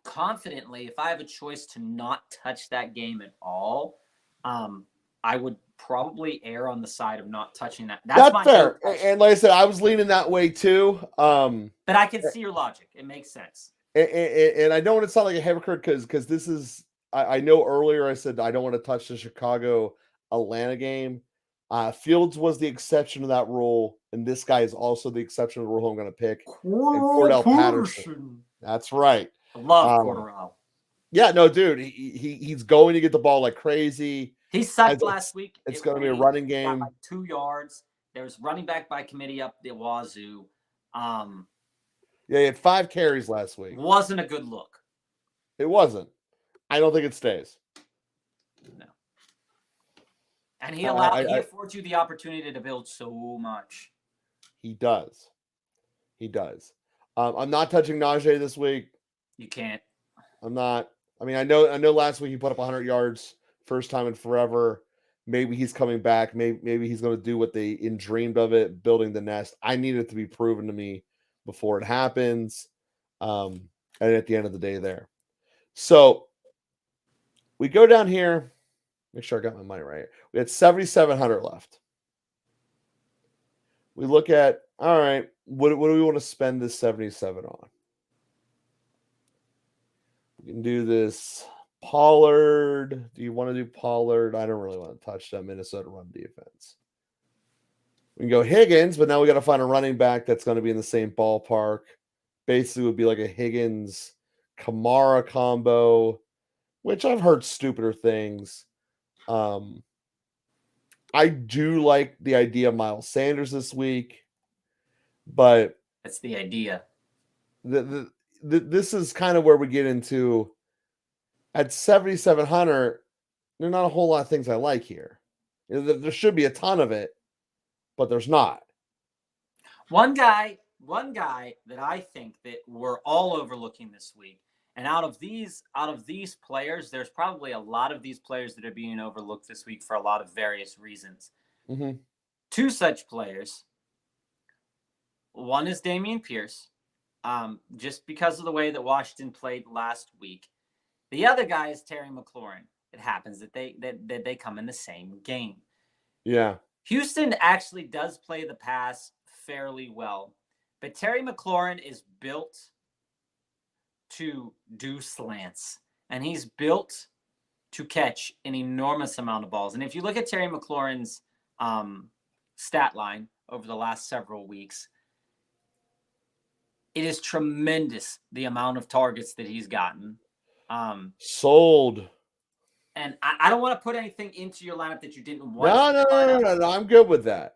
confidently, if I have a choice to not touch that game at all, I would probably err on the side of not touching that. That's fair. And like I said, I was leaning that way too. But I can see your logic. It makes sense. And I don't want to sound like a hypocrite because this is, I know earlier I said I don't want to touch the Chicago Atlanta game. Fields was the exception to that rule, and this guy is also the exception to the rule I'm going to pick. And Cordell Patterson. That's right. I love Cordell. Yeah, no, dude, he's going to get the ball like crazy. He sucked last week. It's going to be a running game. Like 2 yards. There was running back by committee up the wazoo. Yeah, he had 5 carries last week. Wasn't a good look. It wasn't. I don't think it stays. No. And he affords you the opportunity to build so much. He does. I'm not touching Najee this week. You can't. I'm not. I mean, I know last week he put up 100 yards, first time in forever. Maybe he's coming back. Maybe he's going to do what they dreamed of it, building the nest. I need it to be proven to me before it happens. And at the end of the day there. So we go down here. Make sure I got my money right. We had 7,700 left. We look at, all right, what do we want to spend this 77 on? We can do this Pollard. Do you want to do Pollard? I don't really want to touch that Minnesota run defense. We can go Higgins, but now we got to find a running back that's going to be in the same ballpark. Basically, would be like a Higgins Kamara combo, which I've heard stupider things. I do like the idea of Miles Sanders this week, but that's the idea. This is kind of where we get into at 7,700. There are not a whole lot of things I like here. There should be a ton of it, but there's not. One guy one guy that I think that we're all overlooking this week, and out of these players, there's probably a lot of these players that are being overlooked this week for a lot of various reasons. Mm-hmm. Two such players. One is Dameon Pierce, just because of the way that Washington played last week. The other guy is Terry McLaurin. It happens that they come in the same game. Yeah. Houston actually does play the pass fairly well, but Terry McLaurin is built to do slants, and he's built to catch an enormous amount of balls. And if you look at Terry McLaurin's stat line over the last several weeks, it is tremendous the amount of targets that he's gotten. Sold. And I don't want to put anything into your lineup that you didn't want. No. I'm good with that.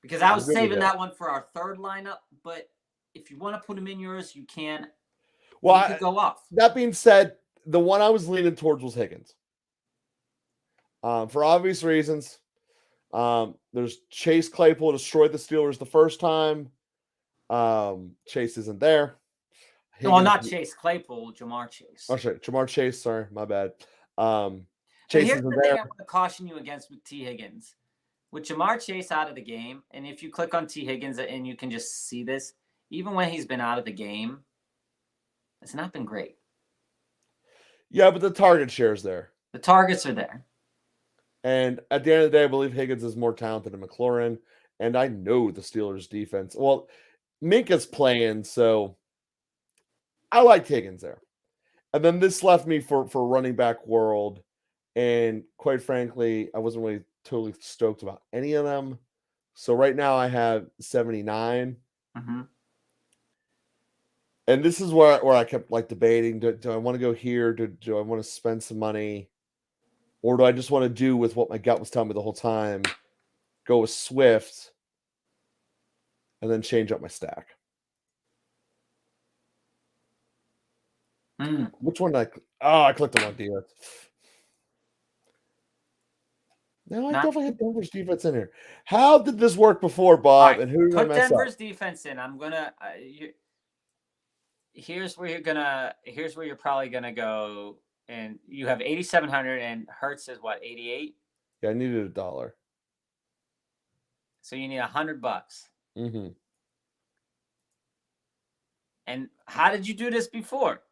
Because I was saving that one for our third lineup. But if you want to put him in yours, you can. Well, you could go off. That being said, the one I was leaning towards was Higgins. For obvious reasons. There's Chase Claypool destroyed the Steelers the first time. Chase isn't there. Higgins, well, not Chase Claypool, Jamar Chase. Oh, sorry, Jamar Chase. Sorry, my bad. Chase isn't there. Thing I want to caution you against with T. Higgins. With Jamar Chase out of the game, and if you click on T. Higgins and you can just see this, even when he's been out of the game, it's not been great. Yeah, but the target share is there. The targets are there. And at the end of the day, I believe Higgins is more talented than McLaurin. And I know the Steelers defense. Well, Minka's playing, so I like Higgins there. And then this left me for running back world. And quite frankly, I wasn't really totally stoked about any of them. So right now I have 79. Mm-hmm. And this is where I kept like debating. Do I want to go here? Do I want to spend some money? Or do I just want to do with what my gut was telling me the whole time? Go with Swift and then change up my stack. Which one did I clicked on DS. No, I definitely had Denver's defense in here. How did this work before, Bob? Right. And who did I mess Denver's up? defense in. I'm gonna. Here's where you're probably gonna go, and you have 8,700, and Hertz is what, 88? Yeah, I needed $1. So you need $100. Mm-hmm. And how did you do this before?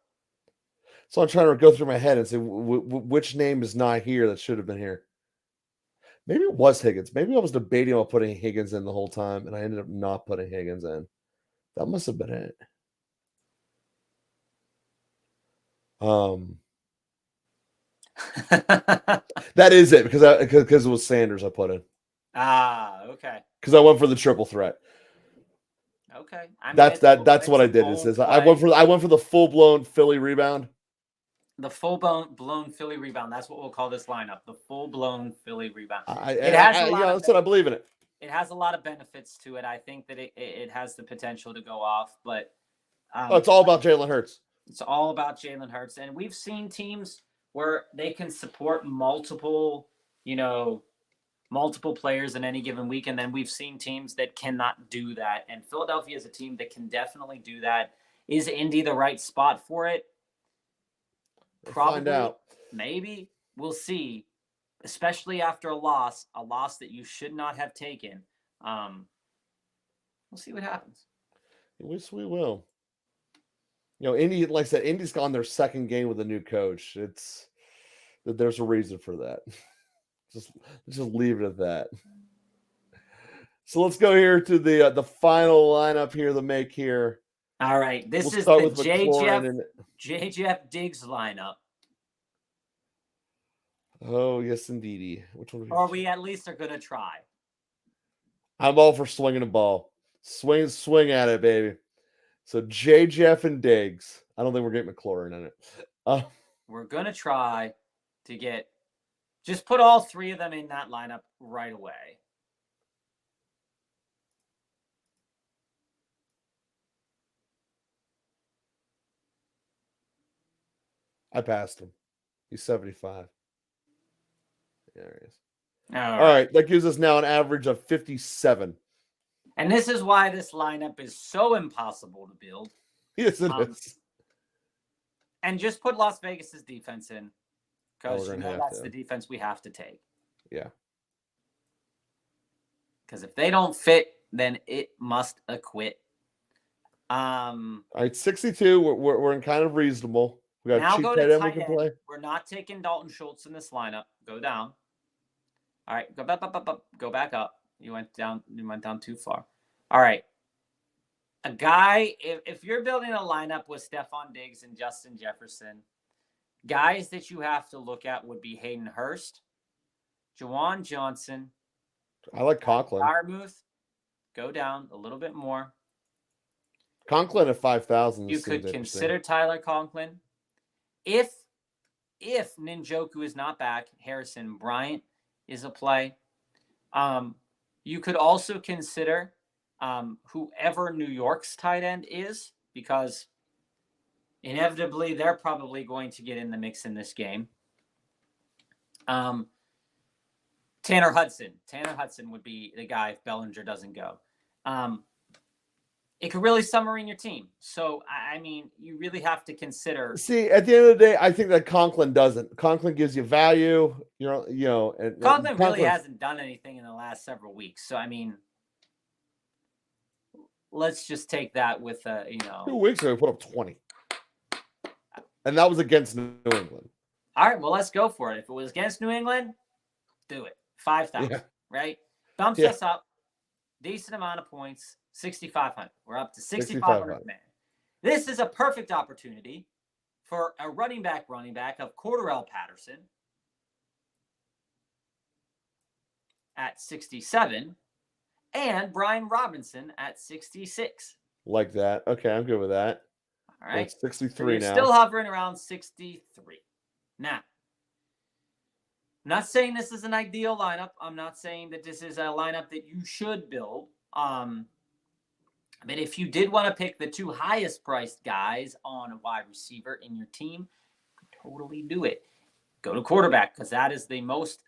So I'm trying to go through my head and say which name is not here that should have been here. Maybe it was Higgins. Maybe I was debating about putting Higgins in the whole time, and I ended up not putting Higgins in. That must have been it. That is it because it was Sanders I put in. Okay. Because I went for the triple threat. Okay. That's what I did. I went for the full blown Philly rebound. The full blown Philly rebound. That's what we'll call this lineup. The full blown Philly rebound. I believe in it. It has a lot of benefits to it. I think that it has the potential to go off, but it's all about Jalen Hurts. It's all about Jalen Hurts, and we've seen teams where they can support multiple players in any given week, and then we've seen teams that cannot do that. And Philadelphia is a team that can definitely do that. Is Indy the right spot for it? Probably. Find out. Maybe. We'll see. Especially after a loss that you should not have taken. We'll see what happens. Yes, we will. Indy, like I said, Indy's gone their second game with a new coach. There's a reason for that. Just leave it at that. So let's go here to the final lineup here, the make here. All right. This is the J. Diggs lineup. Oh, yes, indeedy. Which one? Or we at least are going to try. I'm all for swinging a ball. Swing at it, baby. So J. Jeff and Diggs. I don't think we're getting McLaurin in it. We're going to try to just put all three of them in that lineup right away. I passed him. He's 75. There he is. All right. That gives us now an average of 57. And this is why this lineup is so impossible to build. Yes, it is. And just put Las Vegas's defense in, because that's to. the defense we have to take. Yeah. Because if they don't fit, then it must acquit. All right, 62. We're in kind of reasonable. We got now cheap go tight to end we tight can end. play. We're not taking Dalton Schultz in this lineup. Go down. All right, go back up. Go back up. You went down too far. All right. A guy, if you're building a lineup with Stephon Diggs and Justin Jefferson, guys that you have to look at would be Hayden Hurst, Juwan Johnson. I like Conklin. Darmuth, go down a little bit more. Conklin at 5,000. You could consider Tyler Conklin. If Njoku is not back, Harrison Bryant is a play. You could also consider whoever New York's tight end is, because inevitably they're probably going to get in the mix in this game. Tanner Hudson. Tanner Hudson would be the guy if Bellinger doesn't go. It could really submarine your team. So, I mean, you really have to consider. See, at the end of the day, I think that Conklin doesn't. Conklin gives you value. And Conklin really hasn't done anything in the last several weeks. So, I mean, let's just take that with 2 weeks ago, we put up 20, and that was against New England. All right, well, let's go for it. If it was against New England, do it. 5,000, right? Bumps us up. Decent amount of points. 6,500. We're up to 6,500 man. This is a perfect opportunity for a running back of Cordarrelle Patterson at 67 and Brian Robinson at 66. Like that. Okay, I'm good with that. All right. That's 63 so you're now. Still hovering around 63. Now, I'm not saying this is an ideal lineup. I'm not saying that this is a lineup that you should build. But if you did want to pick the 2 highest priced guys on a wide receiver in your team, totally do it. Go to quarterback, because that is the most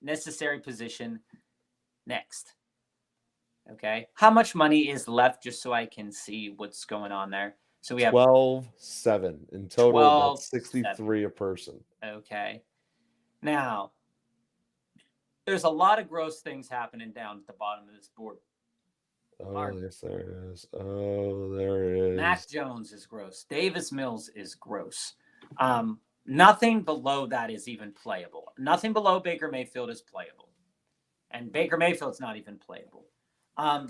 necessary position next. Okay. How much money is left, just so I can see what's going on there? So we have 12-7 in total. That's 63 a person. Okay. Now, there's a lot of gross things happening down at the bottom of this board. Yes, there is. There is. Mac Jones is gross. Davis Mills is gross. Nothing below that is even playable. Nothing below Baker Mayfield is playable. And Baker Mayfield's not even playable. A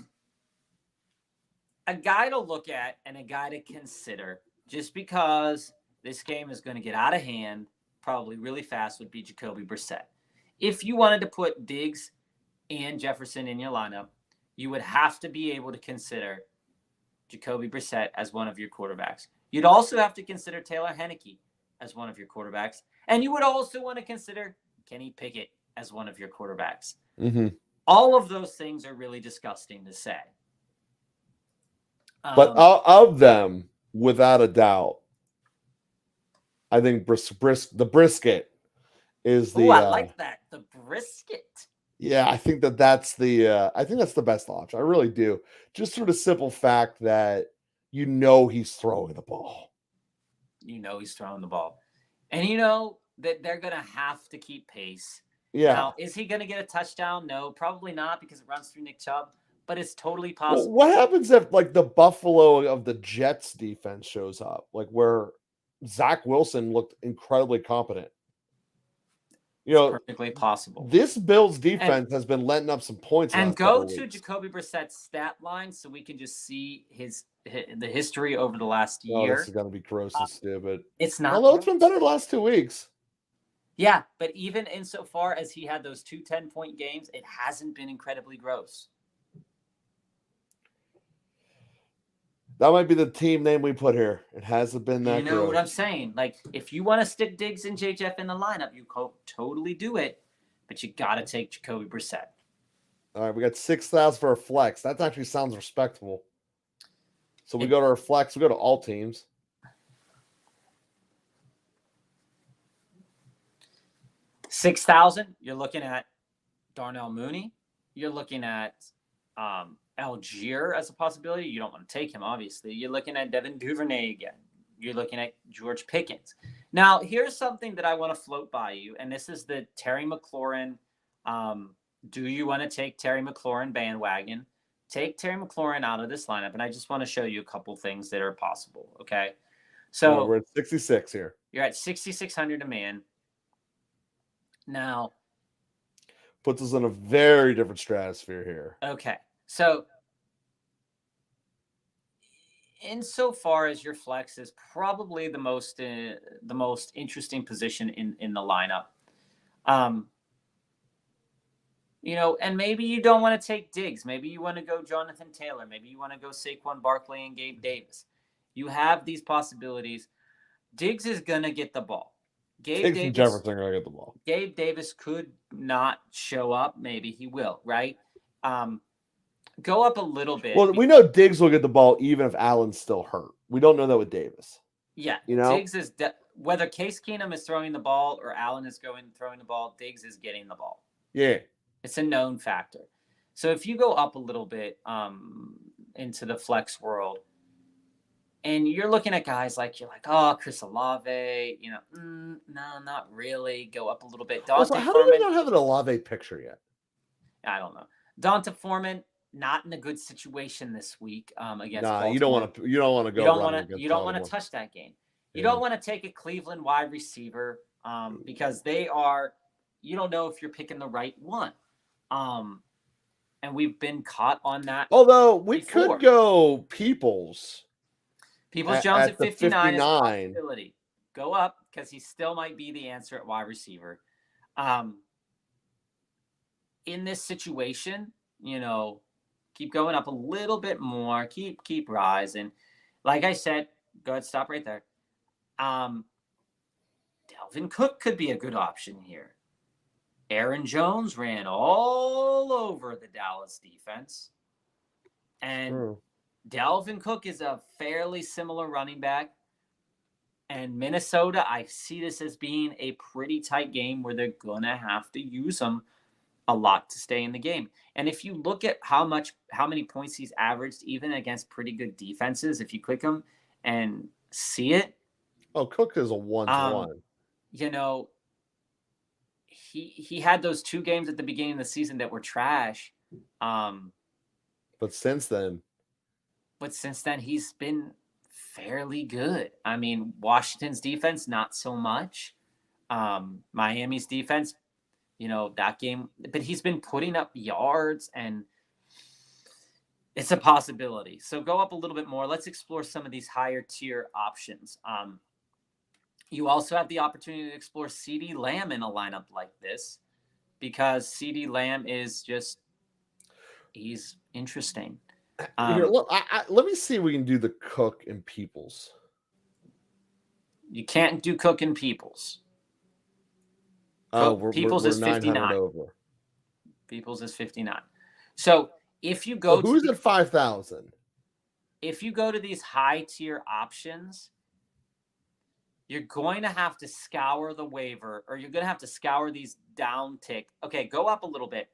guy to look at and a guy to consider, just because this game is going to get out of hand probably really fast, would be Jacoby Brissett. If you wanted to put Diggs and Jefferson in your lineup, you would have to be able to consider Jacoby Brissett as one of your quarterbacks. You'd also have to consider Taylor Heinicke as one of your quarterbacks. And you would also want to consider Kenny Pickett as one of your quarterbacks. Mm-hmm. All of those things are really disgusting to say. But of them, without a doubt, I think the brisket is the. I like that. The brisket. Yeah, I think that's the best option. I really do. Just for the simple fact that he's throwing the ball. He's throwing the ball. And that they're going to have to keep pace. Yeah. Now, is he going to get a touchdown? No, probably not, because it runs through Nick Chubb. But it's totally possible. Well, what happens if the Buffalo of the Jets defense shows up, where Zach Wilson looked incredibly competent? Perfectly possible. This Bills defense has been letting up some points. And go to Jacoby Brissett's stat line so we can just see the history over the last year. This is going to be gross and stupid. It's not. Although it's been better the last 2 weeks. Yeah, but even insofar as he had those 2 10-point games, it hasn't been incredibly gross. That might be the team name we put here. It hasn't been that. You know what I'm saying? If you want to stick Diggs and JJF in the lineup, you totally do it, but you got to take Jacoby Brissett. All right, we got 6,000 for a flex. That actually sounds respectable. So we go to our flex. We go to all teams. 6,000. You're looking at Darnell Mooney. You're looking at Algier as a possibility. You don't want to take him, obviously. You're looking at Devin Duvernay again. You're looking at George Pickens. Now, here's something that I want to float by you, and this is the Terry McLaurin. Do you want to take Terry McLaurin bandwagon? Take Terry McLaurin out of this lineup, and I just want to show you a couple things that are possible, okay? So we're at 66 here. You're at 6,600 a man. Now, puts us in a very different stratosphere here. Okay. So, insofar as your flex is probably the most interesting position in the lineup, and maybe you don't want to take Diggs. Maybe you want to go Jonathan Taylor. Maybe you want to go Saquon Barkley and Gabe Davis. You have these possibilities. Diggs is gonna get the ball. Diggs and Jefferson are gonna get the ball. Gabe Davis could not show up. Maybe he will. Right. Go up a little bit. Well, we know Diggs will get the ball even if Allen's still hurt. We don't know that with Davis. Yeah, Diggs is whether Case Keenum is throwing the ball or Allen is throwing the ball, Diggs is getting the ball. Yeah, it's a known factor. So if you go up a little bit into the flex world, and you're looking at guys you're like, oh, Chris Olave, no, not really. Go up a little bit. Also, how do we not have an Olave picture yet? I don't know. Donta Foreman, not in a good situation this week against Baltimore. You don't want to go. You don't want to touch that game. You don't want to take a Cleveland wide receiver because they are. You don't know if you're picking the right one, and we've been caught on that. Although we could go Peoples Jones at 59 is a possibility. Go up because he still might be the answer at wide receiver. In this situation, keep going up a little bit more. Keep rising. Like I said, go ahead, stop right there. Dalvin Cook could be a good option here. Aaron Jones ran all over the Dallas defense. And Dalvin Cook is a fairly similar running back. And Minnesota, I see this as being a pretty tight game where they're going to have to use him a lot to stay in the game. And if you look at how many points he's averaged, even against pretty good defenses, if you click him and see it. Oh, Cook is a 1-to-1. He had those 2 games at the beginning of the season that were trash. But since then, he's been fairly good. I mean, Washington's defense, not so much. Miami's defense, that game, but he's been putting up yards and it's a possibility. So go up a little bit more. Let's explore some of these higher tier options. You also have the opportunity to explore CeeDee Lamb in a lineup like this because CeeDee Lamb is he's interesting. Here, look, let me see if we can do the Cook and Peoples. You can't do Cook and Peoples. Peoples is 59. Over. Peoples is 59. So if you go who's at 5,000? If you go to these high tier options, you're going to have to scour the waiver, or you're going to have to scour these down tick. Okay, go up a little bit.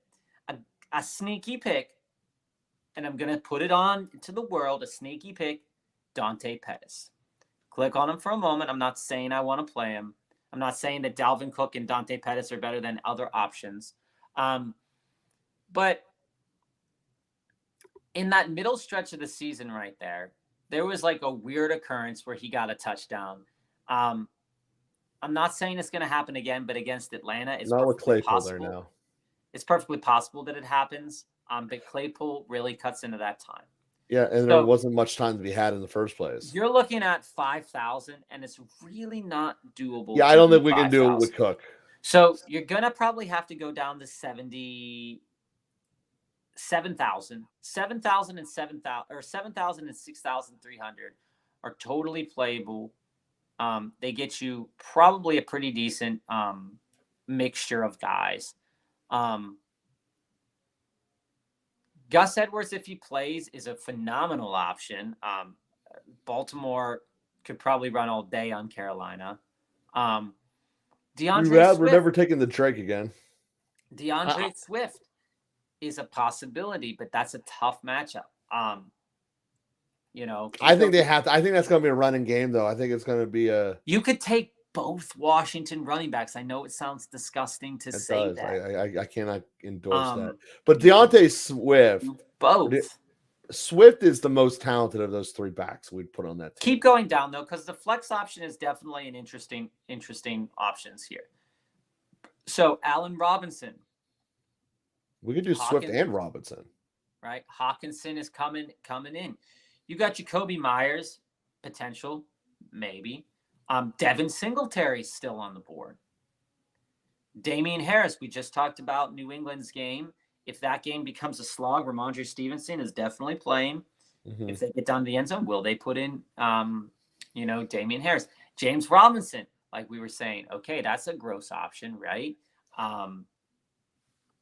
A sneaky pick, and I'm going to put it on to the world, a sneaky pick, Dante Pettis. Click on him for a moment. I'm not saying I want to play him. I'm not saying that Dalvin Cook and Dante Pettis are better than other options. But in that middle stretch of the season right there was a weird occurrence where he got a touchdown. I'm not saying it's going to happen again, but against Atlanta, it's not with Claypool possible. There now. It's perfectly possible that it happens. But Claypool really cuts into that time. Yeah, and there wasn't much time to be had in the first place. You're looking at 5,000, and it's really not doable. Yeah, I don't think we can do it with Cook. So you're going to probably have to go down to 7,000. 7,000 and 7,000 or 7,000 and 6,300 are totally playable. They get you probably a pretty decent mixture of guys. Gus Edwards, if he plays, is a phenomenal option. Baltimore could probably run all day on Carolina. We're never taking the Drake again. DeAndre Swift. is a possibility, but that's a tough matchup. I think they have to. I think that's going to be a running game, though. I think it's going to be a. You could take both Washington running backs. I know it sounds disgusting to say that. I cannot endorse that. But DeAndre Swift, both. Swift is the most talented of those three backs we'd put on that team. Keep going down though, because the flex option is definitely an interesting options here. So Allen Robinson. We could do Swift and Robinson. Right. Hawkinson is coming in. You got Jacoby Myers, potential, maybe. Devin Singletary's still on the board. Damian Harris, we just talked about New England's game. If that game becomes a slog, Ramondre Stevenson is definitely playing. Mm-hmm. If they get down to the end zone, will they put in, Damian Harris? James Robinson, like we were saying, okay, that's a gross option, right?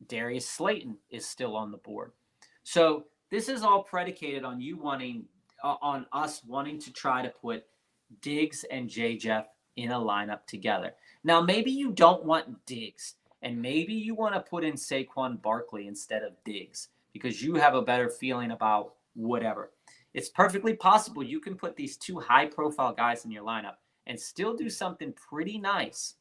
Darius Slayton is still on the board. So this is all predicated on on us wanting to try to put Diggs and J-Jeff in a lineup together. Now, maybe you don't want Diggs, and maybe you want to put in Saquon Barkley instead of Diggs because you have a better feeling about whatever. It's perfectly possible you can put these two high-profile guys in your lineup and still do something pretty nice.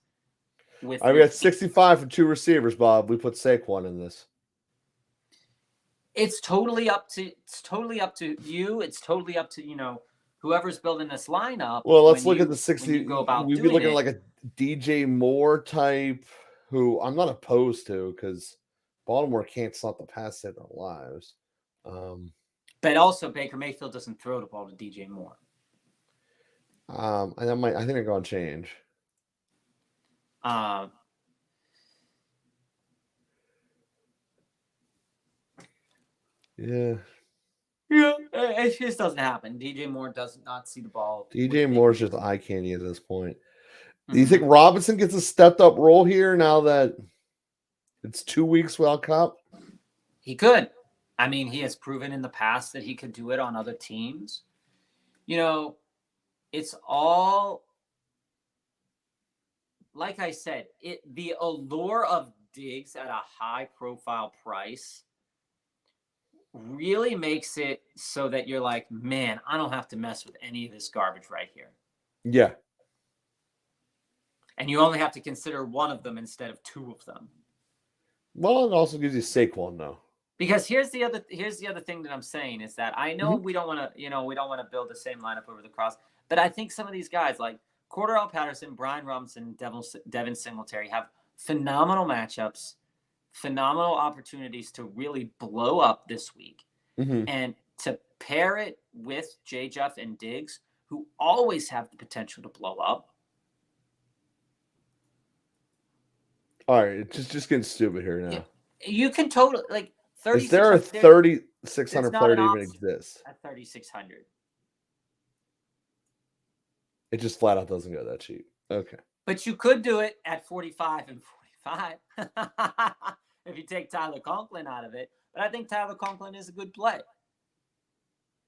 We got 65 for two receivers, Bob. We put Saquon in this. It's totally up to you. It's totally up to whoever's building this lineup. Well, let's look at the 60. We'd be looking at like a DJ Moore type, who I'm not opposed to because Baltimore can't stop the pass in their lives. But also Baker Mayfield doesn't throw the ball to DJ Moore. I think they're going to change. Yeah. It just doesn't happen. DJ Moore does not see the ball. DJ Moore's just eye candy at this point. Mm-hmm. Do you think Robinson gets a stepped up role here now that it's 2 weeks without Cup? He could. I mean, he has proven in the past that he could do it on other teams. It's all, like I said, the allure of Diggs at a high profile price really makes it so that you're like, man, I don't have to mess with any of this garbage right here. Yeah. And you only have to consider one of them instead of two of them. Well, it also gives you Saquon though. Because here's the other thing that I'm saying is that I know we don't want to build the same lineup over the cross, but I think some of these guys like Cordarrelle Patterson, Brian Robinson, Devin Singletary have phenomenal matchups, phenomenal opportunities to really blow up this week. Mm-hmm. And to pair it with J-Jeff and Diggs, who always have the potential to blow up. All right, it's just getting stupid here now. You can totally, like, 36. Is there a 3,600 player that even exists? At 3,600. It just flat out doesn't go that cheap. Okay. But you could do it at 45 and 45 if you take Tyler Conklin out of it. But I think Tyler Conklin is a good play.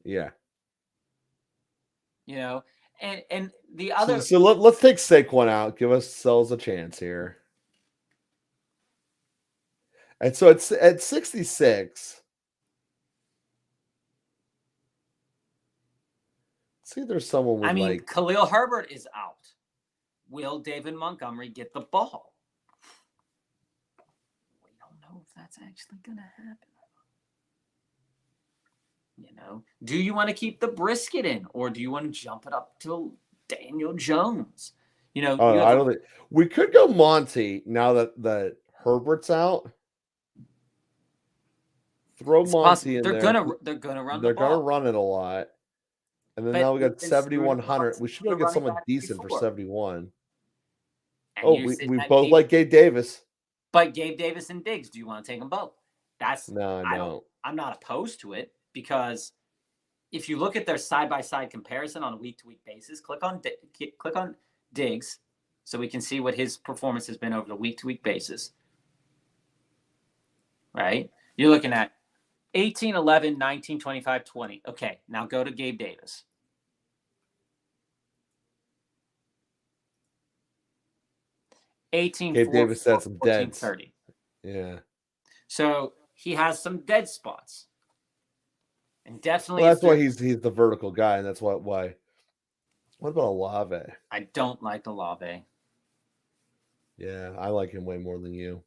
Yeah. And the other. So let's take Saquon out. Give ourselves a chance here. And so it's at 66. See, there's someone with Khalil Herbert is out. Will David Montgomery get the ball? We don't know if that's actually going to happen. Do you want to keep the brisket in, or do you want to jump it up to Daniel Jones? I don't think we could go Monty now that Herbert's out. Throw Monty in there. They're gonna run. They're gonna run it a lot. And then now we got 7,100. We should get someone decent for 71. We both like Gabe Davis. But Gabe Davis and Diggs, do you want to take them both? No. I'm not opposed to it because if you look at their side-by-side comparison on a week-to-week basis, click on Diggs so we can see what his performance has been over the week-to-week basis. Right? You're looking at 18, 11, 19, 25, 20. Okay, now go to Gabe Davis. Gabe Davis had some 14, 30. Yeah. So he has some dead spots. And definitely, Well, that's why he's the vertical guy, and that's why. What about Olave? I don't like Olave. Yeah, I like him way more than you.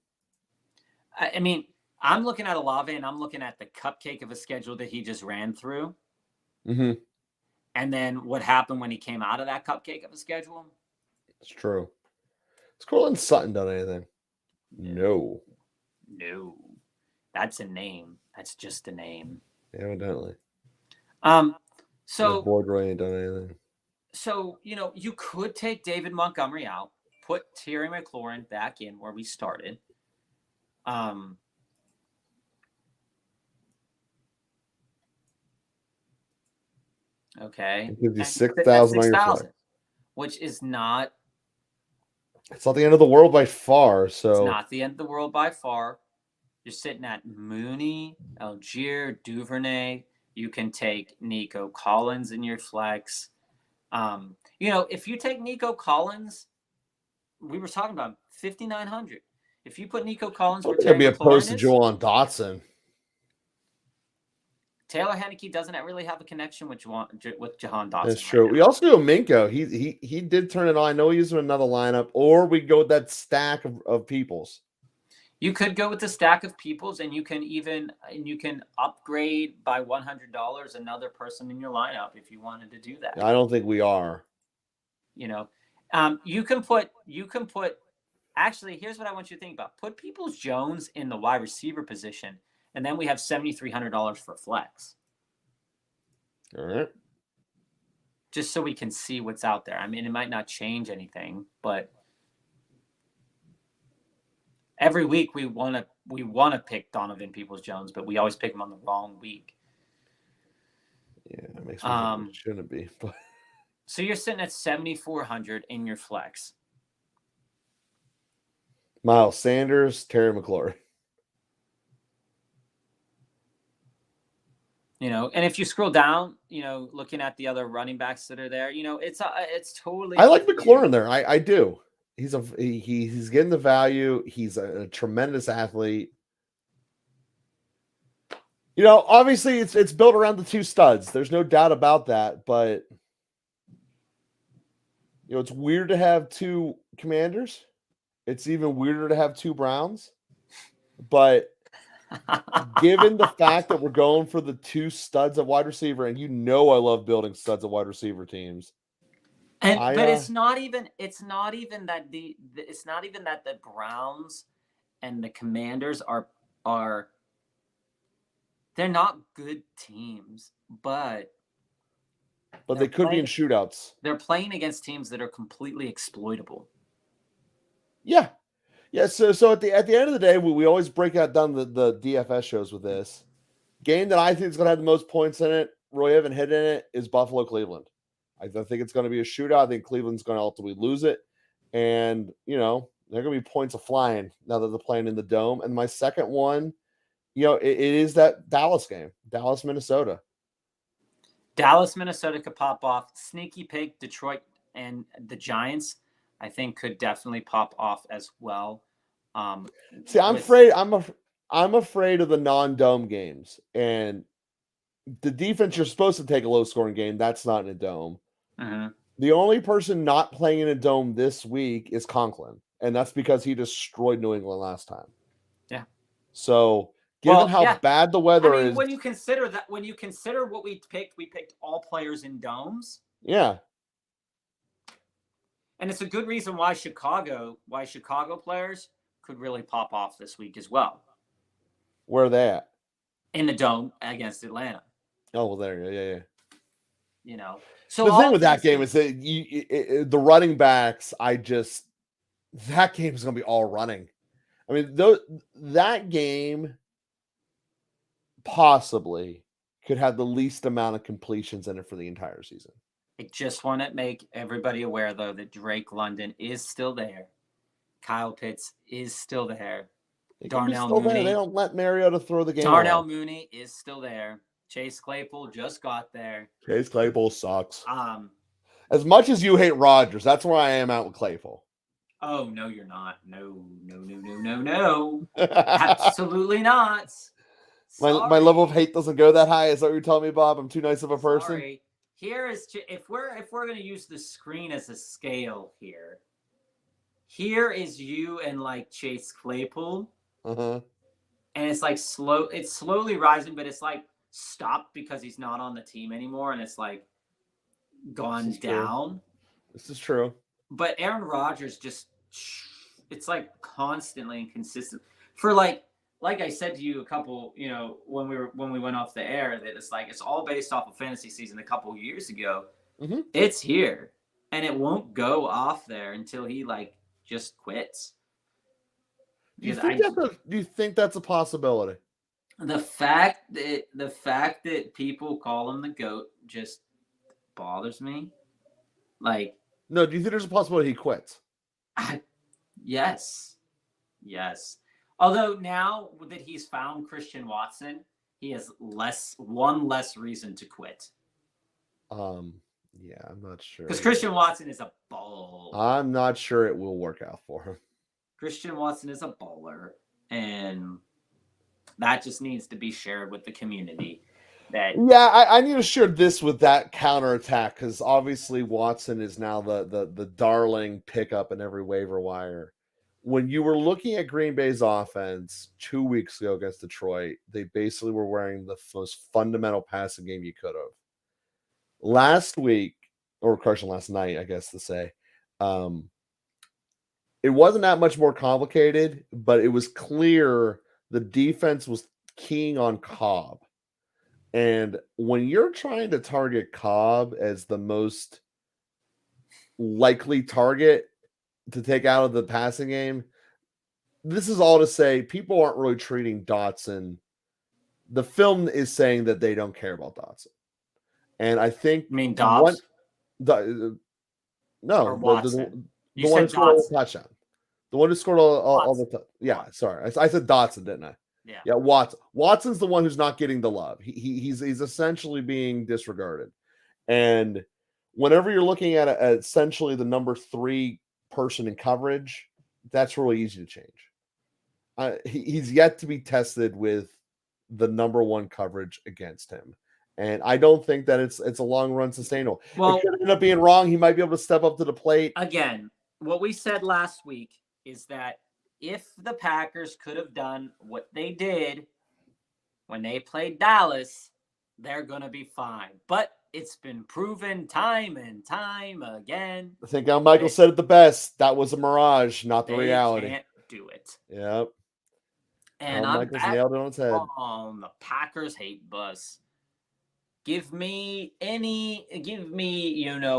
I mean, I'm looking at Olave, and I'm looking at the cupcake of a schedule that he just ran through. Mm-hmm. And then what happened when he came out of that cupcake of a schedule? It's true. Has Cortland Sutton done anything? No. No. That's a name. That's just a name. Evidently. So Boydroy ain't done anything. So, you could take David Montgomery out, put Terry McLaurin back in where we started. Okay. It gives you 6,000 on your flex. Which is not. It's not the end of the world by far. So it's not the end of the world by far. You're sitting at Mooney, Algier, Duvernay. You can take Nico Collins in your flex. If you take Nico Collins, we were talking about 5,900. If you put Nico Collins, it's gonna be opposed to Jahan Dotson. Taylor Heineke doesn't really have a connection with Jahan Dotson. That's true. We also go Minko. He did turn it on. I know he's in another lineup, or we go with that stack of Peoples. You could go with the stack of Peoples, and you can upgrade by $100 another person in your lineup if you wanted to do that. I don't think we are. You can put. Actually, here's what I want you to think about: put Peoples Jones in the wide receiver position, and then we have $7,300 for flex. All right. Just so we can see what's out there. I mean, it might not change anything, but every week we want to pick Donovan Peoples-Jones, but we always pick him on the wrong week. Yeah, it makes me think it shouldn't be. But so you're sitting at 7,400 in your flex. Miles Sanders, Terry McLaurin. And if you scroll down, looking at the other running backs that are there, it's totally. I like McLaurin there. I do. He's getting the value. He's a tremendous athlete. Obviously it's built around the two studs. There's no doubt about that. But it's weird to have two Commanders. It's even weirder to have two Browns. But given the fact that we're going for the two studs at wide receiver, and I love building studs at wide receiver teams. But it's not even that the Browns and the Commanders are they're not good teams, but they could be in shootouts. They're playing against teams that are completely exploitable. Yeah. Yeah, so at the end of the day, we always break down the DFS shows with this. Game that I think is going to have the most points in it, Roy haven't hit in it, is Buffalo-Cleveland. I think it's going to be a shootout. I think Cleveland's going to ultimately lose it. And, they're going to be points of flying now that they're playing in the Dome. And my second one, it is that Dallas game, Dallas-Minnesota. Dallas-Minnesota could pop off. Sneaky pick, Detroit and the Giants, I think could definitely pop off as well. See, I'm afraid of the non-dome games, and the defense. You're supposed to take a low-scoring game. That's not in a dome. Mm-hmm. The only person not playing in a dome this week is Conklin, and that's because he destroyed New England last time. Yeah. So, given how bad the weather is, when you consider what we picked all players in domes. Yeah. And it's a good reason why Chicago players could really pop off this week as well. Where are they at? In the Dome against Atlanta. Oh, well, there you go. Yeah. So the thing with that game is that the running backs, that game is going to be all running. I mean, that game possibly could have the least amount of completions in it for the entire season. I just want to make everybody aware, though, that Drake London is still there. Kyle Pitts is still there. Darnell Mooney. They don't let Mariota throw the game. Darnell Mooney is still there. Chase Claypool just got there. Chase Claypool sucks. As much as you hate Rodgers, that's where I am out with Claypool. Oh, no, you're not. No. Absolutely not. My level of hate doesn't go that high. Is that what you're telling me, Bob? I'm too nice of a person. Sorry. Here is if we're going to use the screen as a scale here. Here is you and like Chase Claypool. Uh-huh. And it's like it's slowly rising, but it's like stopped because he's not on the team anymore, and it's like gone down. This is true. But Aaron Rodgers it's like constantly inconsistent. For like I said to you a couple, when we went off the air, that it's like it's all based off of fantasy season a couple years ago. Mm-hmm. It's here, and it won't go off there until he like just quits. Do you think that's a possibility? The fact that people call him the GOAT just bothers me. Like, no, do you think there's a possibility he quits? Yes. Although now that he's found Christian Watson, he has one less reason to quit. Yeah, I'm not sure. Because Christian Watson is a baller. I'm not sure it will work out for him. Christian Watson is a baller, and that just needs to be shared with the community. I need to share this with that counterattack, because obviously Watson is now the darling pickup in every waiver wire. When you were looking at Green Bay's offense 2 weeks ago against Detroit, they basically were wearing the most fundamental passing game you could have. Last week, or last night, I guess to say, it wasn't that much more complicated, but it was clear the defense was keying on Cobb. And when you're trying to target Cobb as the most likely target to take out of the passing game, this is all to say people aren't really treating Dotson. The film is saying that they don't care about Dotson. And I think... You mean Dobbs? No. Or Watson. The one who scored all the touchdown. The one who scored all the touchdowns. Yeah, Watson. Sorry. I said Dotson, didn't I? Yeah, Watson. Watson's the one who's not getting the love. He's essentially being disregarded. And whenever you're looking at essentially the number 3 person in coverage, that's really easy to change. He's yet to be tested with the number 1 coverage against him. And I don't think that it's a long run sustainable. Well, it could end up being wrong. He might be able to step up to the plate. Again, what we said last week is that if the Packers could have done what they did when they played Dallas, they're going to be fine. But it's been proven time and time again. I think Michael said it the best. That was a mirage, not the reality. They can't do it. Yep. And I'm back nailed it on its head. On the Packers hate bus. Give me a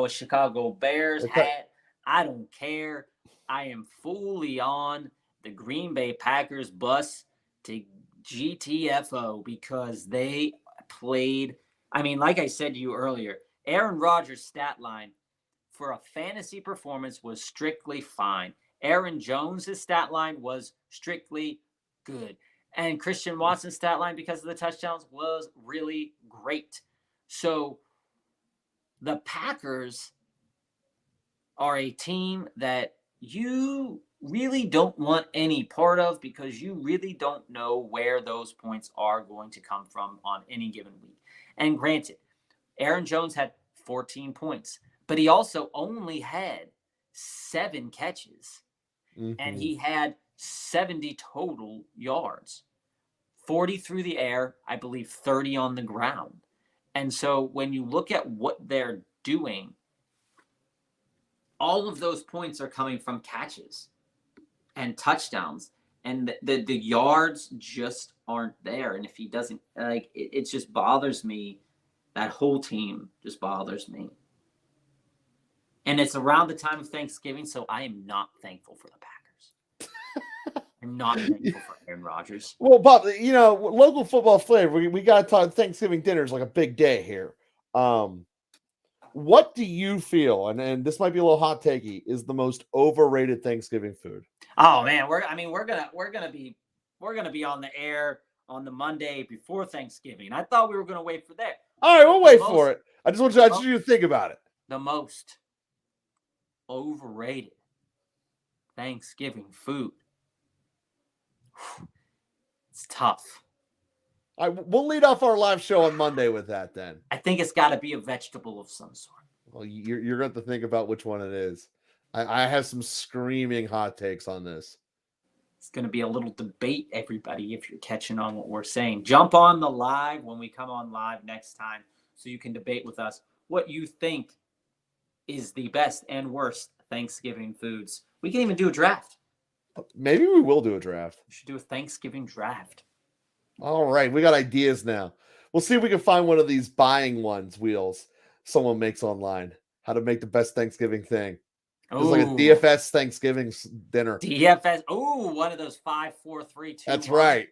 Chicago Bears hat. I don't care. I am fully on the Green Bay Packers bus to GTFO because they played. I mean, like I said to you earlier, Aaron Rodgers' stat line for a fantasy performance was strictly fine. Aaron Jones' stat line was strictly good. And Christian Watson's stat line, because of the touchdowns, was really great. So the Packers are a team that you really don't want any part of because you really don't know where those points are going to come from on any given week. And granted, Aaron Jones had 14 points, but he also only had 7 catches. Mm-hmm. And he had 70 total yards, 40 through the air, I believe 30 on the ground. And so when you look at what they're doing, all of those points are coming from catches and touchdowns, and the yards just aren't there. And if he doesn't, like, it just bothers me. That whole team just bothers me. And it's around the time of Thanksgiving, so I am not thankful for the Packers. I'm not thankful for Aaron Rodgers. Well, Bob, local football flavor, we got to talk. Thanksgiving dinner is like a big day here. What do you feel, and this might be a little hot takey, is the most overrated Thanksgiving food? Oh man, we're gonna be on the air on the Monday before Thanksgiving. I thought we were gonna wait for that. All right, we'll wait for it. I just want you to think about it. The most overrated Thanksgiving food. It's tough. We'll lead off our live show on Monday with that then. I think it's got to be a vegetable of some sort. Well, you're going to have to think about which one it is. I have some screaming hot takes on this. It's going to be a little debate, everybody, if you're catching on what we're saying. Jump on the live when we come on live next time so you can debate with us what you think is the best and worst Thanksgiving foods. We can even do a draft. Maybe we will do a draft. We should do a Thanksgiving draft. All right. We got ideas now. We'll see if we can find one of these buying ones wheels someone makes online. How to make the best Thanksgiving thing. It's like a DFS Thanksgiving dinner. DFS. Oh, one of those 5, 4, 3, 2. That's right.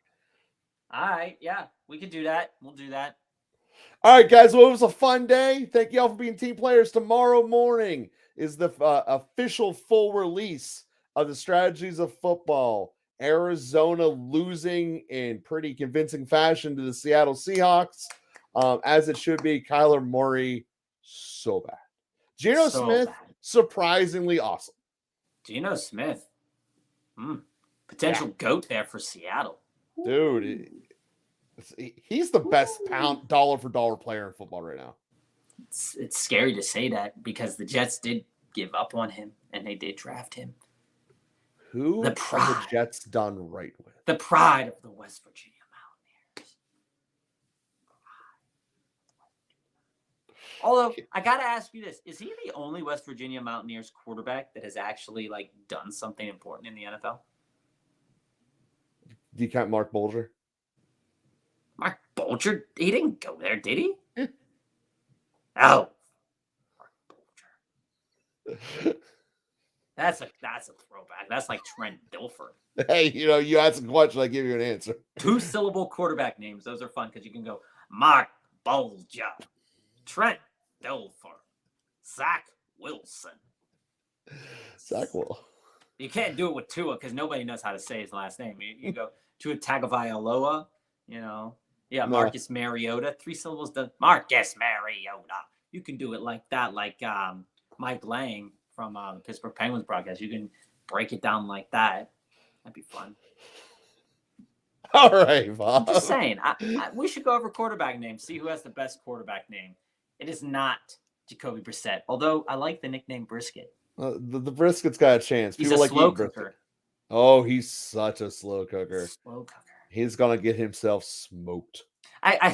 All right. Yeah, we could do that. We'll do that. All right, guys. Well, it was a fun day. Thank you all for being team players. Tomorrow morning is the official full release of the strategies of football. Arizona losing in pretty convincing fashion to the Seattle Seahawks, as it should be. Kyler Murray, so bad. Geno Smith, surprisingly awesome. Geno Smith, potential GOAT there for Seattle. Dude, he's the best dollar for dollar player in football right now. It's scary to say that because the Jets did give up on him and they did draft him. Who the Jets done right with? The pride of the West Virginia Mountaineers. Although, I got to ask you this. Is he the only West Virginia Mountaineers quarterback that has actually done something important in the NFL? Do you count Mark Bulger? Mark Bulger? He didn't go there, did he? Oh. Mark Bulger. That's a throwback. That's like Trent Dilfer. Hey, you ask a question, I give you an answer. 2-syllable quarterback names. Those are fun because you can go Mark Bulger, Trent Dilfer, Zach Wilson. Zach Will. You can't do it with Tua because nobody knows how to say his last name. You go Tua Tagovailoa, Yeah, Marcus Mariota. 3 syllables. Marcus Mariota. You can do it like that, like Mike Lang from the Pittsburgh Penguins broadcast. You can break it down like that. That'd be fun. All right, Bob. I'm just saying. We should go over quarterback names. See who has the best quarterback name. It is not Jacoby Brissett, although I like the nickname Brisket. The Brisket's got a chance. He's a slow cooker. Oh, he's such a slow cooker. Slow cooker. He's gonna get himself smoked. I